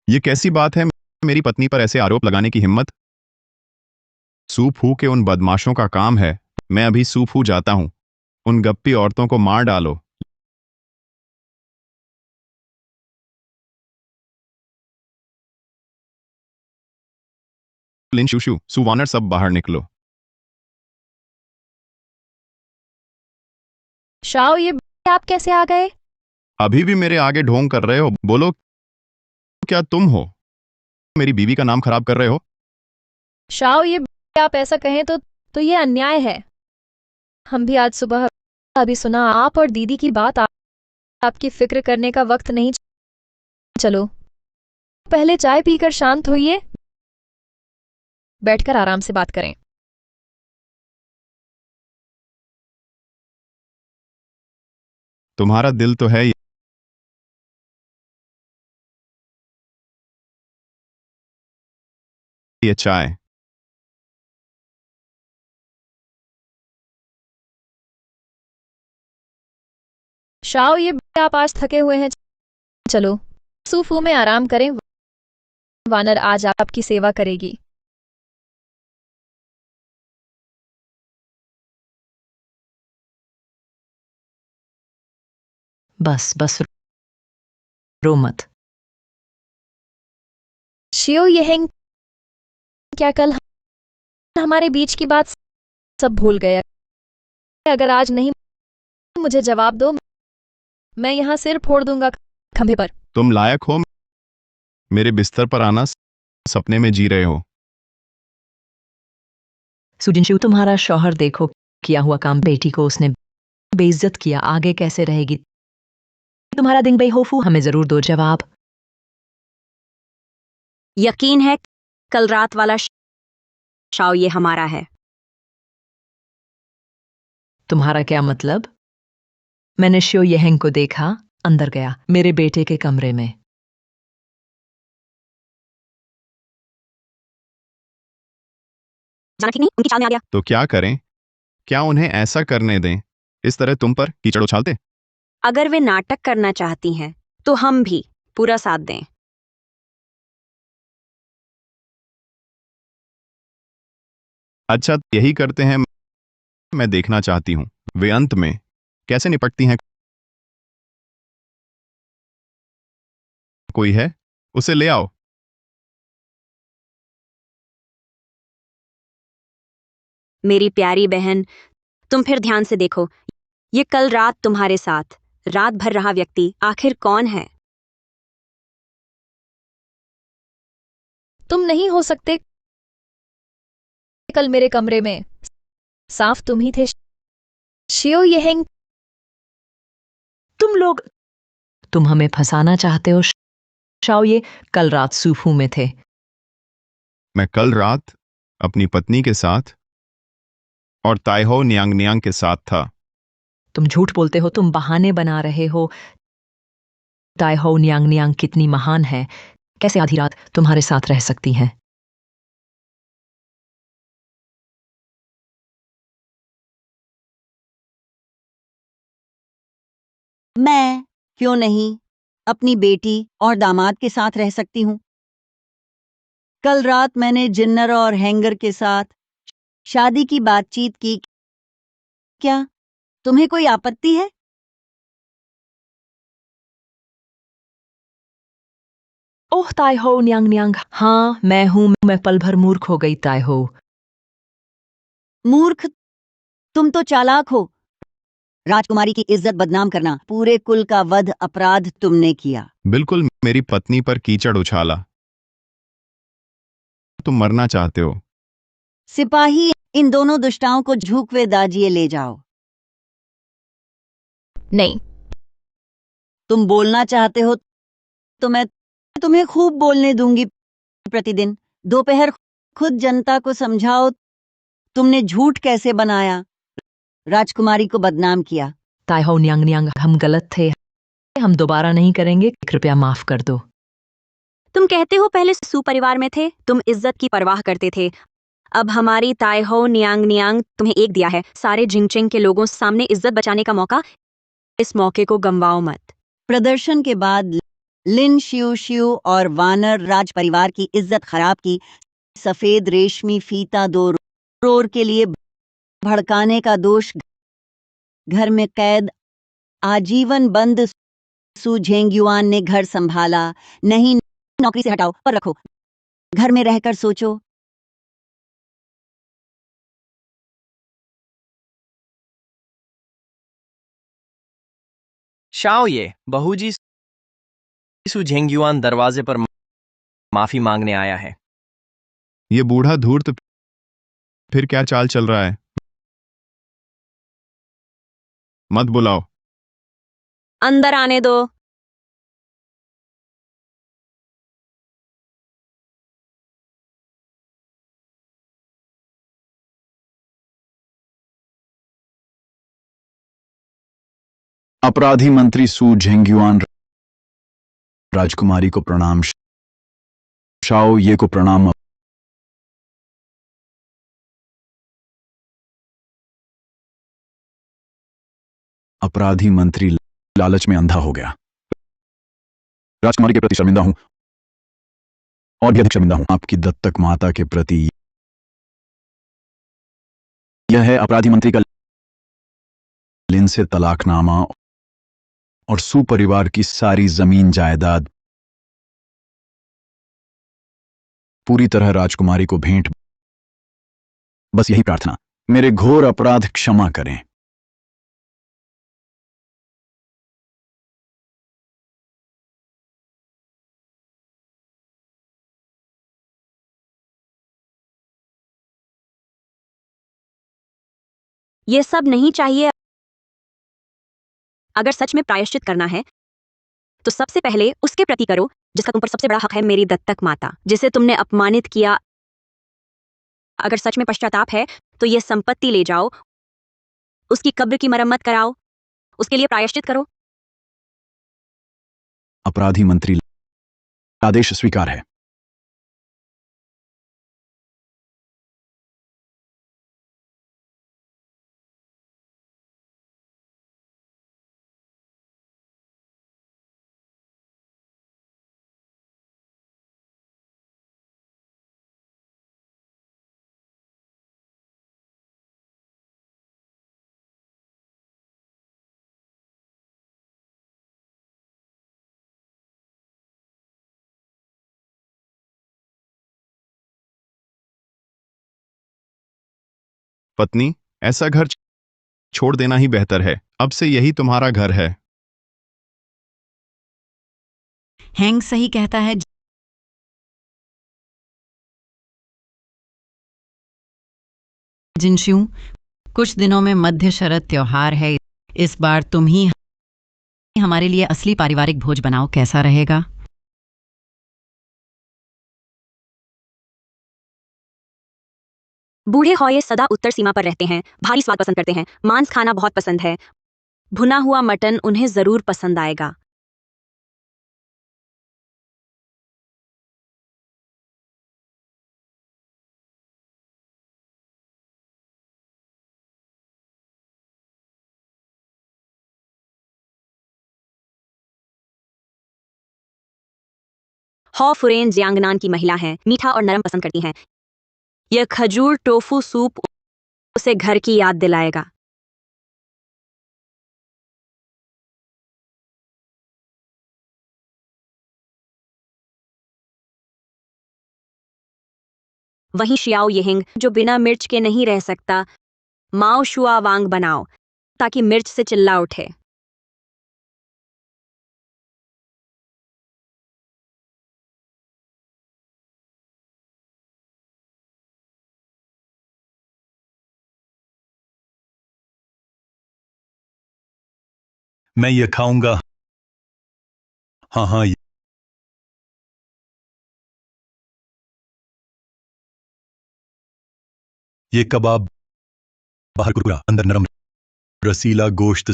ये कैसी बात है? मेरी पत्नी पर ऐसे आरोप लगाने की हिम्मत? सूफू के उन बदमाशों का काम है। मैं अभी सूफू जाता हूं। उन गप्पी औरतों को मार डालो। लिन शूशू, सुवानर, सब बाहर निकलो। शाओ, ये आप कैसे आ गए? अभी भी मेरे आगे ढोंग कर रहे हो? बोलो, क्या तुम हो? मेरी बीवी का नाम खराब कर रहे हो? शाओ, ये आप ऐसा कहें तो ये अन्याय है। हम भी आज सुबह अभी सुना आप और दीदी की बात। आपकी फिक्र करने का वक्त नहीं। चलो पहले चाय पीकर शांत होइए, बैठकर आराम से बात करें। तुम्हारा दिल तो है ये चाय। शाओ, ये आप आज थके हुए हैं। चलो सूफू में आराम करें। वानर आज आपकी सेवा करेगी। बस बस, रो मत। शियो येहेंग, क्या कल हमारे बीच की बात सब भूल गए? अगर आज नहीं मुझे जवाब दो, मैं यहां सिर फोड़ दूंगा खंभे पर। तुम लायक हो मेरे बिस्तर पर आना? सपने में जी रहे हो? सुजिनशु, तुम्हारा शौहर देखो, किया हुआ काम। बेटी को उसने बेइज्जत किया, आगे कैसे रहेगी तुम्हारा दिन? बेहोफू, हमें जरूर दो जवाब। यकीन है कल रात वाला शाओ ये हमारा है। तुम्हारा क्या मतलब? मैंने शियो येहेंग को देखा, अंदर गया मेरे बेटे के कमरे में। जाना ठीक नहीं, उनकी चाल में आ गया। तो क्या करें? क्या उन्हें ऐसा करने दें? इस तरह तुम पर कीचड़ उछालते? अगर वे नाटक करना चाहती हैं तो हम भी पूरा साथ दें। अच्छा, यही करते हैं। मैं देखना चाहती हूं वे अंत में कैसे निपटती हैं। कोई है? उसे ले आओ। मेरी प्यारी बहन, तुम फिर ध्यान से देखो। ये कल रात तुम्हारे साथ रात भर रहा व्यक्ति आखिर कौन है? तुम नहीं हो सकते। कल मेरे कमरे में साफ तुम ही थे। शियो येहेंग, तुम हमें फंसाना चाहते हो शाओ। ये कल रात सूफू में थे। मैं कल रात अपनी पत्नी के साथ और ताइहो नियांग नियांग के साथ था। तुम झूठ बोलते हो, तुम बहाने बना रहे हो। ताइहो नियांग नियांग कितनी महान है, कैसे आधी रात तुम्हारे साथ रह सकती हैं? मैं क्यों नहीं अपनी बेटी और दामाद के साथ रह सकती हूँ? कल रात मैंने जिन्नर और हैंगर के साथ शादी की बातचीत की। क्या तुम्हें कोई आपत्ति है? ओह ताइहो नियांग नियांग, हाँ मैं हूं। मैं पल भर मूर्ख हो गई ताइहो। मूर्ख? तुम तो चालाक हो। राजकुमारी की इज्जत बदनाम करना, पूरे कुल का वध अपराध तुमने किया। बिल्कुल, मेरी पत्नी पर कीचड़ उछाला। तुम मरना चाहते हो? सिपाही, इन दोनों दुष्टाओं को झूकवे दाजिए ले जाओ। नहीं। तुम बोलना चाहते हो तो मैं तुम्हें खूब बोलने दूंगी। प्रतिदिन दोपहर खुद जनता को समझाओ तुमने झूठ कैसे बनाया, राजकुमारी को बदनाम किया। ताइहो नियांग नियांग, हम गलत थे, हम दोबारा नहीं करेंगे, कृपया माफ कर दो। तुम कहते हो पहले सुपरिवार में थे, तुम इज्जत की परवाह करते थे। अब हमारी ताइहो नियांग नियांग तुम्हें एक दिया है सारे जिंगचेंग के लोगों सामने इज्जत बचाने का मौका। इस मौके को गंवाओ मत। प्रदर्शन के बाद लिन शियू शियू और वानर राज परिवार की इज्जत खराब की। सफेद रेशमी फीता 2 रोर के लिए भड़काने का दोष, घर में कैद, आजीवन बंद। सू झेंगयुआन ने घर संभाला। नहीं, नौकरी से हटाओ, पर रखो, घर में रहकर सोचो। शाओ ये बहूजी सू झेंगयुआन दरवाजे पर माफी मांगने आया है। ये बूढ़ा धूर्त फिर क्या चाल चल रहा है? मत बुलाओ। अंदर आने दो। अपराधी मंत्री सू झेंगयुआन राजकुमारी को प्रणाम। शाओ ये को प्रणाम। अपराधी मंत्री लालच में अंधा हो गया। राजकुमारी के प्रति शर्मिंदा हूं, और भी अधिक शर्मिंदा हूं आपकी दत्तक माता के प्रति। यह है अपराधी मंत्री का लिन से तलाकनामा और सुपरिवार की सारी जमीन जायदाद पूरी तरह राजकुमारी को भेंट। बस यही प्रार्थना, मेरे घोर अपराध क्षमा करें। ये सब नहीं चाहिए। अगर सच में प्रायश्चित करना है तो सबसे पहले उसके प्रति करो जिसका तुम पर सबसे बड़ा हक है, मेरी दत्तक माता, जिसे तुमने अपमानित किया। अगर सच में पश्चाताप है तो ये संपत्ति ले जाओ, उसकी कब्र की मरम्मत कराओ, उसके लिए प्रायश्चित करो। अपराधी मंत्री, आदेश स्वीकार है। पत्नी, ऐसा घर छोड़ देना ही बेहतर है। अब से यही तुम्हारा घर है। हैंग सही कहता है। जिनशू, कुछ दिनों में मध्य शरद त्योहार है। इस बार तुम ही हमारे लिए असली पारिवारिक भोज बनाओ, कैसा रहेगा? बूढ़े हौये सदा उत्तर सीमा पर रहते हैं, भारी स्वाद पसंद करते हैं, मांस खाना बहुत पसंद है। भुना हुआ मटन उन्हें जरूर पसंद आएगा। हौ फुरेन जियांगनान की महिला हैं, मीठा और नरम पसंद करती हैं। यह खजूर टोफू सूप उसे घर की याद दिलाएगा। वहीं शियाओ येहिंग, जो बिना मिर्च के नहीं रह सकता, माओ शुआ वांग बनाओ ताकि मिर्च से चिल्ला उठे। मैं ये खाऊंगा। हाँ हाँ, ये कबाब बाहर कुरकुरा, अंदर नरम रसीला गोश्त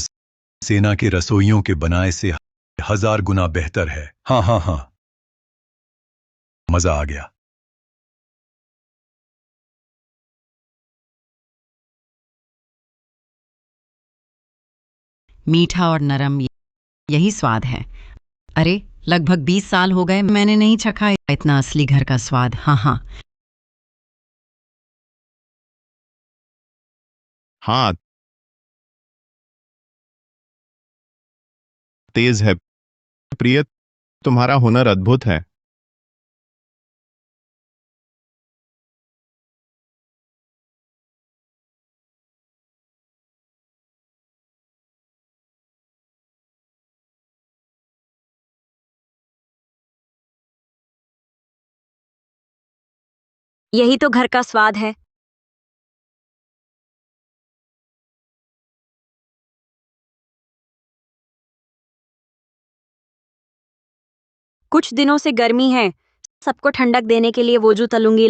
सेना के रसोइयों के बनाए से 1000 गुना बेहतर है। हाँ हाँ हाँ, मजा आ गया। मीठा और नरम, यही स्वाद है। अरे, लगभग 20 साल हो गए मैंने नहीं चखा इतना असली घर का स्वाद। हाँ हाँ, हाँ, तेज है। प्रिय, तुम्हारा हुनर अद्भुत है। यही तो घर का स्वाद है। कुछ दिनों से गर्मी है, सबको ठंडक देने के लिए वोजू तलूंगी।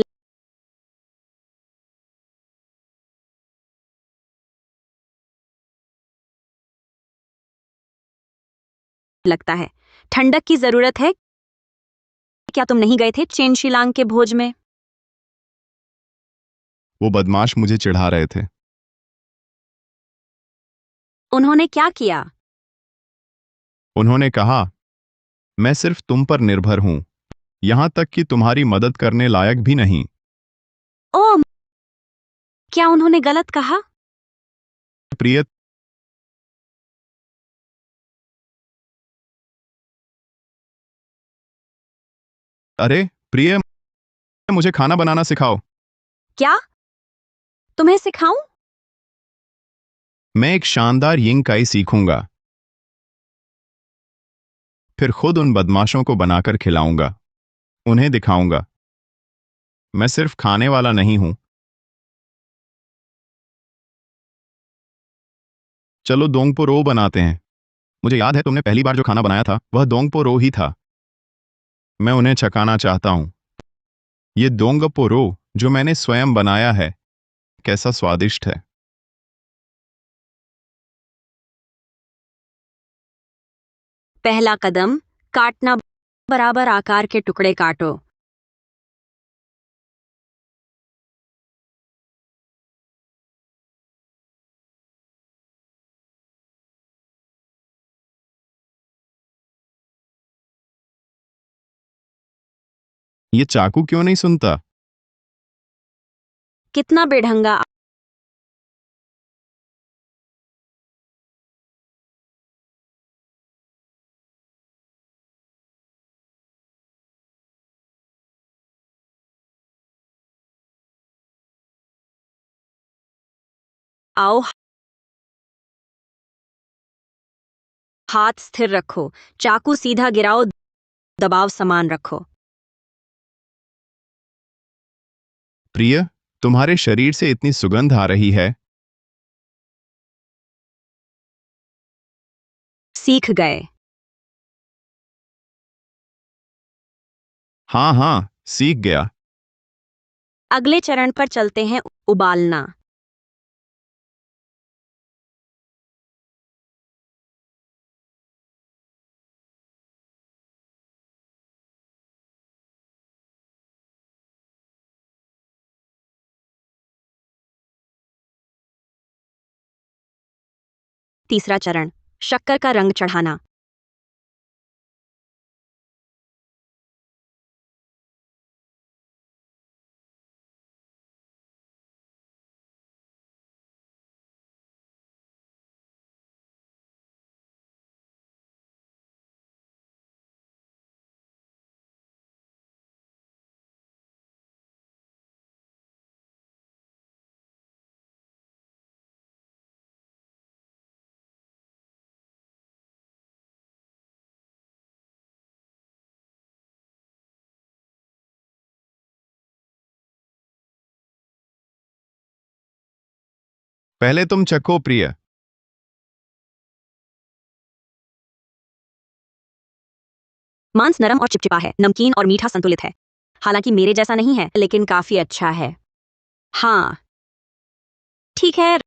लगता है ठंडक की जरूरत है। क्या तुम नहीं गए थे चेनशिलांग के भोज में? वो बदमाश मुझे चिढ़ा रहे थे। उन्होंने क्या किया? उन्होंने कहा, मैं सिर्फ तुम पर निर्भर हूं, यहां तक कि तुम्हारी मदद करने लायक भी नहीं। ओह, क्या उन्होंने गलत कहा? प्रिय, अरे प्रिय, मुझे खाना बनाना सिखाओ। क्या तुम्हें सिखाऊं? मैं एक शानदार यिंग काई सीखूंगा, फिर खुद उन बदमाशों को बनाकर खिलाऊंगा, उन्हें दिखाऊंगा मैं सिर्फ खाने वाला नहीं हूं। चलो दोंगपो रो बनाते हैं। मुझे याद है तुमने पहली बार जो खाना बनाया था वह दोंगपो रो ही था। मैं उन्हें छकाना चाहता हूं। ये दोंगपो रो जो मैंने स्वयं बनाया है, कैसा स्वादिष्ट है। पहला कदम काटना। बराबर आकार के टुकड़े काटो। ये चाकू क्यों नहीं सुनता? कितना बेढंगा। आओ, हाथ स्थिर रखो, चाकू सीधा गिराओ, दबाव समान रखो। प्रिय, तुम्हारे शरीर से इतनी सुगंध आ रही है। सीख गए? हाँ हाँ, सीख गया। अगले चरण पर चलते हैं, उबालना। तीसरा चरण, शक्कर का रंग चढ़ाना। पहले तुम चखो प्रिय। मांस नरम और चिपचिपा है, नमकीन और मीठा संतुलित है। हालांकि मेरे जैसा नहीं है, लेकिन काफी अच्छा है। हाँ, ठीक है,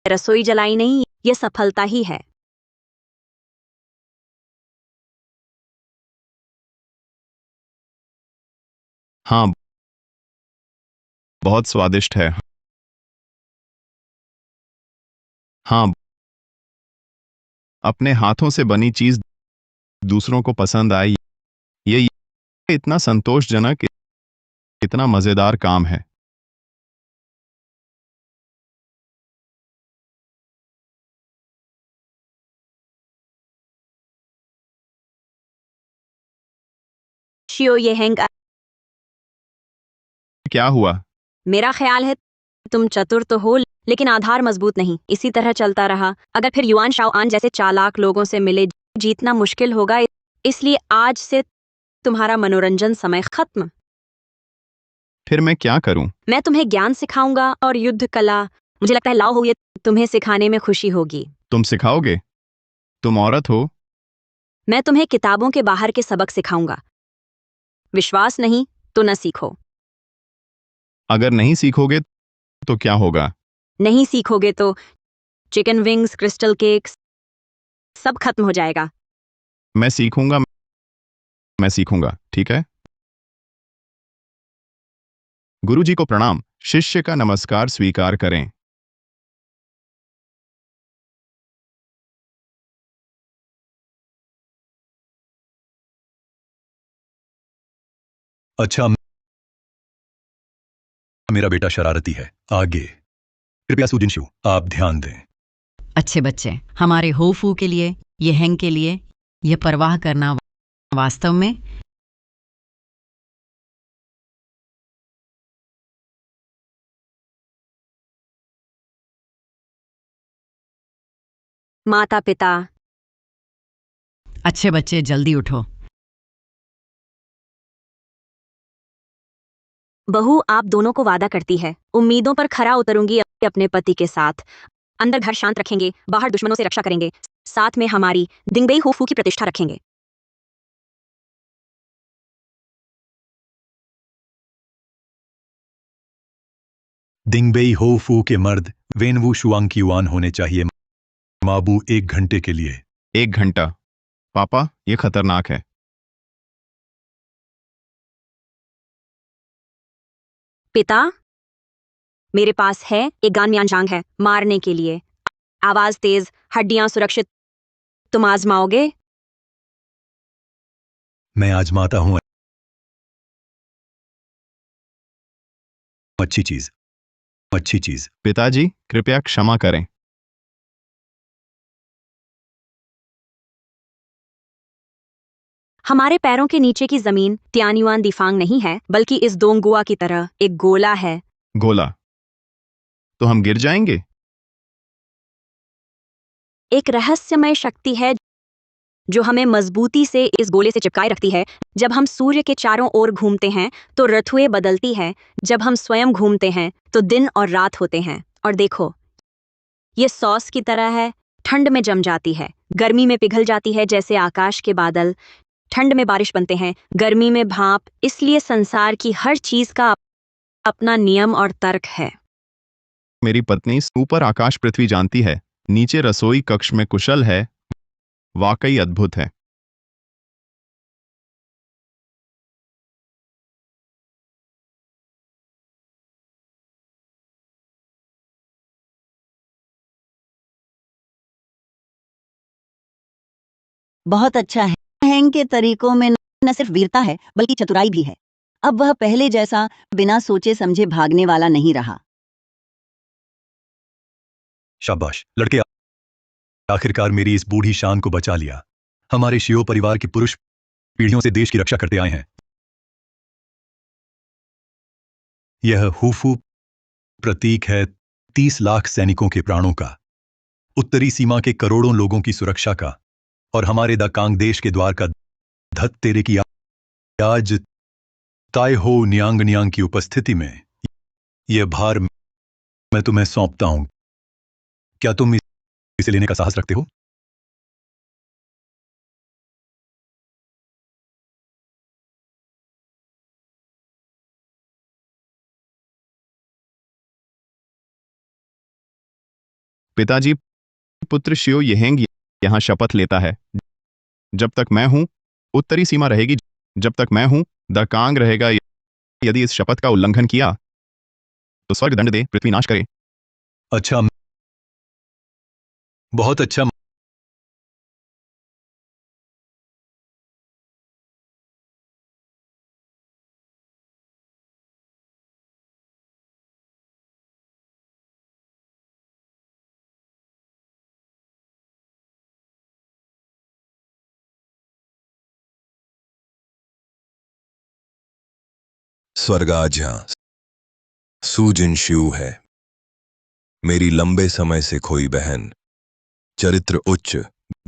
रसोई जलाई नहीं, ये सफलता ही है। हाँ, बहुत स्वादिष्ट है। हाँ, अपने हाथों से बनी चीज दूसरों को पसंद आई, ये इतना संतोषजनक, इतना मजेदार काम है। शियो ये हैंग। क्या हुआ? मेरा ख्याल है तुम चतुर तो हो लेकिन आधार मजबूत नहीं। इसी तरह चलता रहा अगर फिर युआन शाओआन जैसे चालाक लोगों से मिले जीतना मुश्किल होगा। इसलिए आज से तुम्हारा मनोरंजन समय खत्म। फिर मैं क्या करूं? मैं तुम्हें ज्ञान सिखाऊंगा और युद्ध कला। मुझे लगता है लाओ हो ये तुम्हें सिखाने में खुशी होगी। तुम सिखाओगे? तुम औरत हो। मैं तुम्हें किताबों के बाहर के सबक सिखाऊंगा। विश्वास नहीं तो न सीखो। अगर नहीं सीखोगे तो क्या होगा? नहीं सीखोगे तो चिकन विंग्स क्रिस्टल केक्स सब खत्म हो जाएगा। मैं सीखूंगा, मैं सीखूंगा, ठीक है? गुरुजी को प्रणाम। शिष्य का नमस्कार स्वीकार करें। अच्छा, मेरा बेटा शरारती है। आगे कृपया सुजिनशु आप ध्यान दें। अच्छे बच्चे, हमारे होफू के लिए, ये हैंग के लिए, ये परवाह करना वास्तव में माता पिता। अच्छे बच्चे जल्दी उठो। बहू आप दोनों को वादा करती है उम्मीदों पर खरा उतरूंगी अपने पति के साथ। अंदर घर शांत रखेंगे, बाहर दुश्मनों से रक्षा करेंगे, साथ में हमारी दिंगबई होफू की प्रतिष्ठा रखेंगे। दिंगबेई हो फू के मर्द वेनवू शुआंग की युआन होने चाहिए। माबू 1 घंटे के लिए। 1 घंटा? पापा, ये खतरनाक है। पिता मेरे पास है एक गानम्यानजांग है मारने के लिए। आवाज तेज, हड्डियां सुरक्षित। तुम आजमाओगे? मैं आजमाता हूं। अच्छी चीज, अच्छी चीज। पिताजी, कृपया क्षमा करें। हमारे पैरों के नीचे की जमीन त्यान्युआन दिफांग नहीं है बल्कि इस दोंगुआ की तरह एक गोला है। गोला? तो हम गिर जाएंगे? एक रहस्यमय शक्ति है जो हमें मजबूती से इस गोले से चिपकाए रखती है। जब हम सूर्य के चारों ओर घूमते हैं तो ऋतुएं बदलती हैं। जब हम स्वयं घूमते हैं तो दिन और रात होते हैं। और देखो, ये सॉस की तरह है। ठंड में जम जाती है, गर्मी में पिघल जाती है जैसे आकाश के बादल। ठंड में बारिश बनते हैं, गर्मी में भाप। इसलिए संसार की हर चीज का अपना नियम और तर्क है। मेरी पत्नी ऊपर आकाश पृथ्वी जानती है, नीचे रसोई कक्ष में कुशल है। वाकई अद्भुत है। बहुत अच्छा है। हैंग के तरीकों में न सिर्फ वीरता है बल्कि चतुराई भी है। अब वह पहले जैसा बिना सोचे समझे भागने वाला नहीं रहा। शाबाश लड़के, आखिरकार मेरी इस बूढ़ी शान को बचा लिया। हमारे शियो परिवार के पुरुष पीढ़ियों से देश की रक्षा करते आए हैं। यह हुफू प्रतीक है 30 लाख सैनिकों के प्राणों का, उत्तरी सीमा के करोड़ों लोगों की सुरक्षा का, और हमारे दाकांग देश के द्वार का धत तेरे की। आज ताई हो नियांग नियांग की उपस्थिति में यह भार मैं तुम्हें सौंपता हूं। क्या तुम इसे लेने का साहस रखते हो? पिताजी, पुत्र शियो येहेंग यहाँ शपथ लेता है, जब तक मैं हूं उत्तरी सीमा रहेगी, जब तक मैं हूं दाकांग रहेगा। यदि इस शपथ का उल्लंघन किया तो स्वर्ग दंड दे, पृथ्वी नाश करे। अच्छा, बहुत अच्छा। स्वर्ग आज यहाँ सूजिन शिव है, मेरी लंबे समय से खोई बहन, चरित्र उच्च,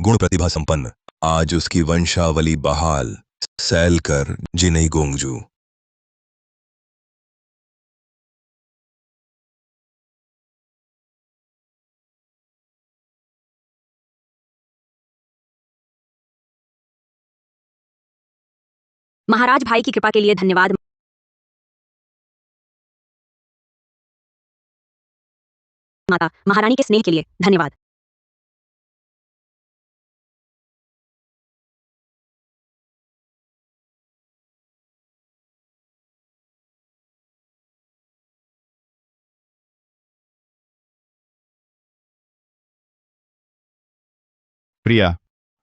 गुण प्रतिभा संपन्न, आज उसकी वंशावली बहाल, सैल कर जिन्हें गोंगजू। महाराज, भाई की कृपा के लिए धन्यवाद। माता, महारानी के स्नेह के लिए धन्यवाद। प्रिया,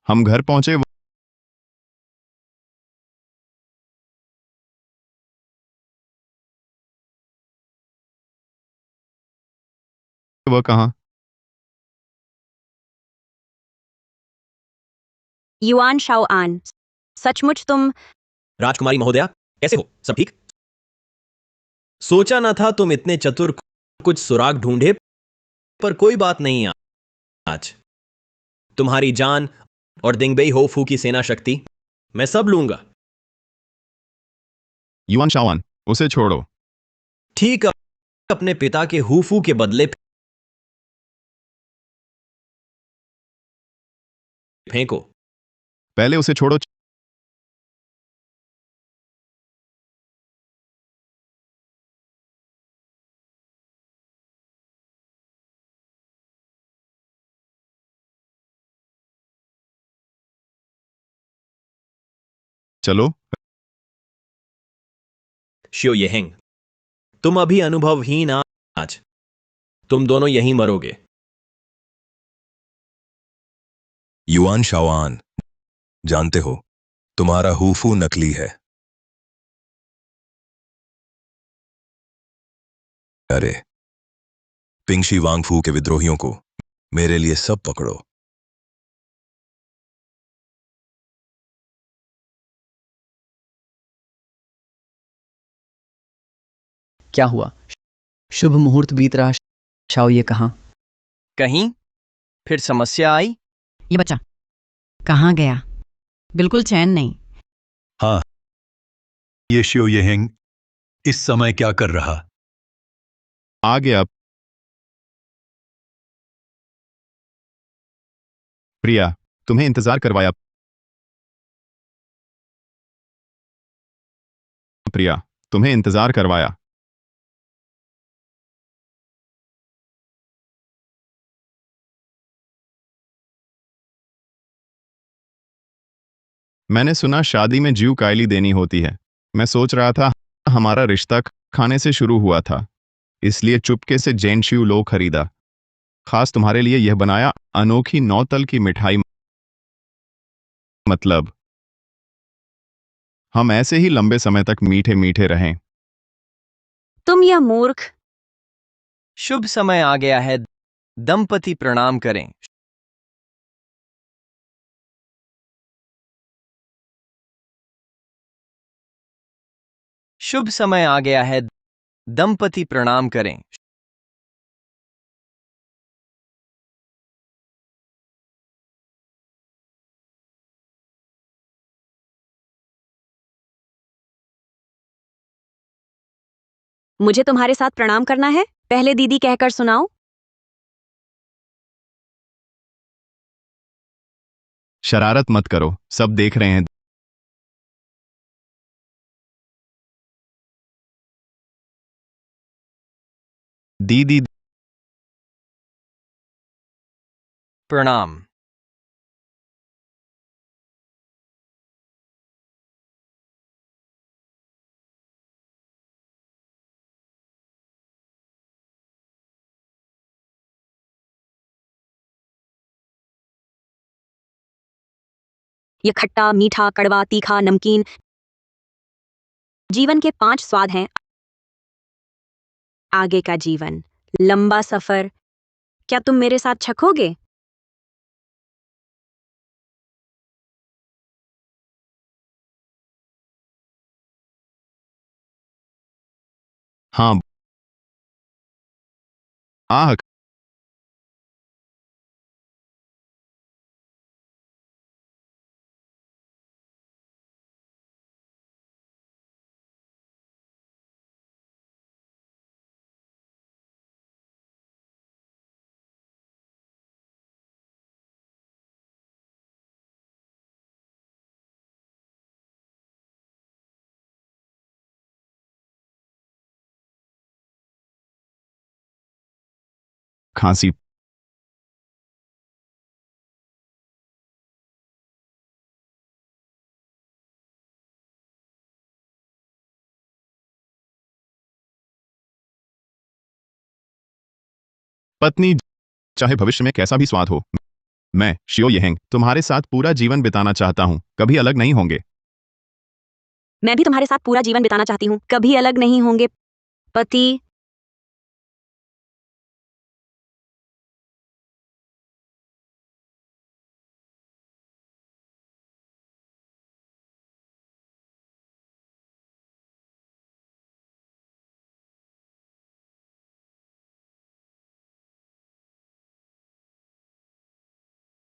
हम घर पहुंचे। वह कहाँ? युआन शाओ आन, सचमुच तुम? राजकुमारी महोदया, कैसे हो? सब ठीक? सोचा ना था तुम इतने चतुर, कुछ सुराग ढूंढे, पर कोई बात नहीं। आज तुम्हारी जान और दिंगबेई होफू की सेना शक्ति मैं सब लूंगा। युआन शावान, उसे छोड़ो। ठीक, अपने पिता के हुफू के बदले फेंको। पहले उसे छोड़ो। चलो। शियो येहेंग, तुम अभी अनुभवहीन, आज तुम दोनों यहीं मरोगे। युआन शावान, जानते हो तुम्हारा हुफू नकली है। अरे, पिंगशी वांगफू के विद्रोहियों को मेरे लिए सब पकड़ो। क्या हुआ? शुभ मुहूर्त बीत रहा। शाओ ये कहाँ? कहीं फिर समस्या आई? ये बच्चा कहाँ गया? बिल्कुल चैन नहीं। हाँ, ये शियो येहेंग इस समय क्या कर रहा? आ गया। प्रिया, तुम्हें इंतजार करवाया। प्रिया, तुम्हें इंतजार करवाया। मैंने सुना शादी में ज्यू कायली देनी होती है। मैं सोच रहा था हमारा रिश्ता खाने से शुरू हुआ था, इसलिए चुपके से जैन श्यू लो खरीदा। खास तुम्हारे लिए यह बनाया, अनोखी 9 तल की मिठाई। मतलब हम ऐसे ही लंबे समय तक मीठे मीठे रहें। तुम यह मूर्ख। शुभ समय आ गया है, दंपति प्रणाम करें। शुभ समय आ गया है, दंपति प्रणाम करें। मुझे तुम्हारे साथ प्रणाम करना है? पहले दीदी कहकर सुनाओ। शरारत मत करो, सब देख रहे हैं। दीदी। प्रणाम। ये खट्टा, मीठा, कड़वा, तीखा, नमकीन, जीवन के 5 स्वाद हैं। आगे का जीवन, लंबा सफर, क्या तुम मेरे साथ चखोगे? हाँ। आह। खांसी। पत्नी, चाहे भविष्य में कैसा भी स्वाद हो, मैं शियो येहेंग तुम्हारे साथ पूरा जीवन बिताना चाहता हूँ, कभी अलग नहीं होंगे। मैं भी तुम्हारे साथ पूरा जीवन बिताना चाहती हूँ, कभी अलग नहीं होंगे। पति,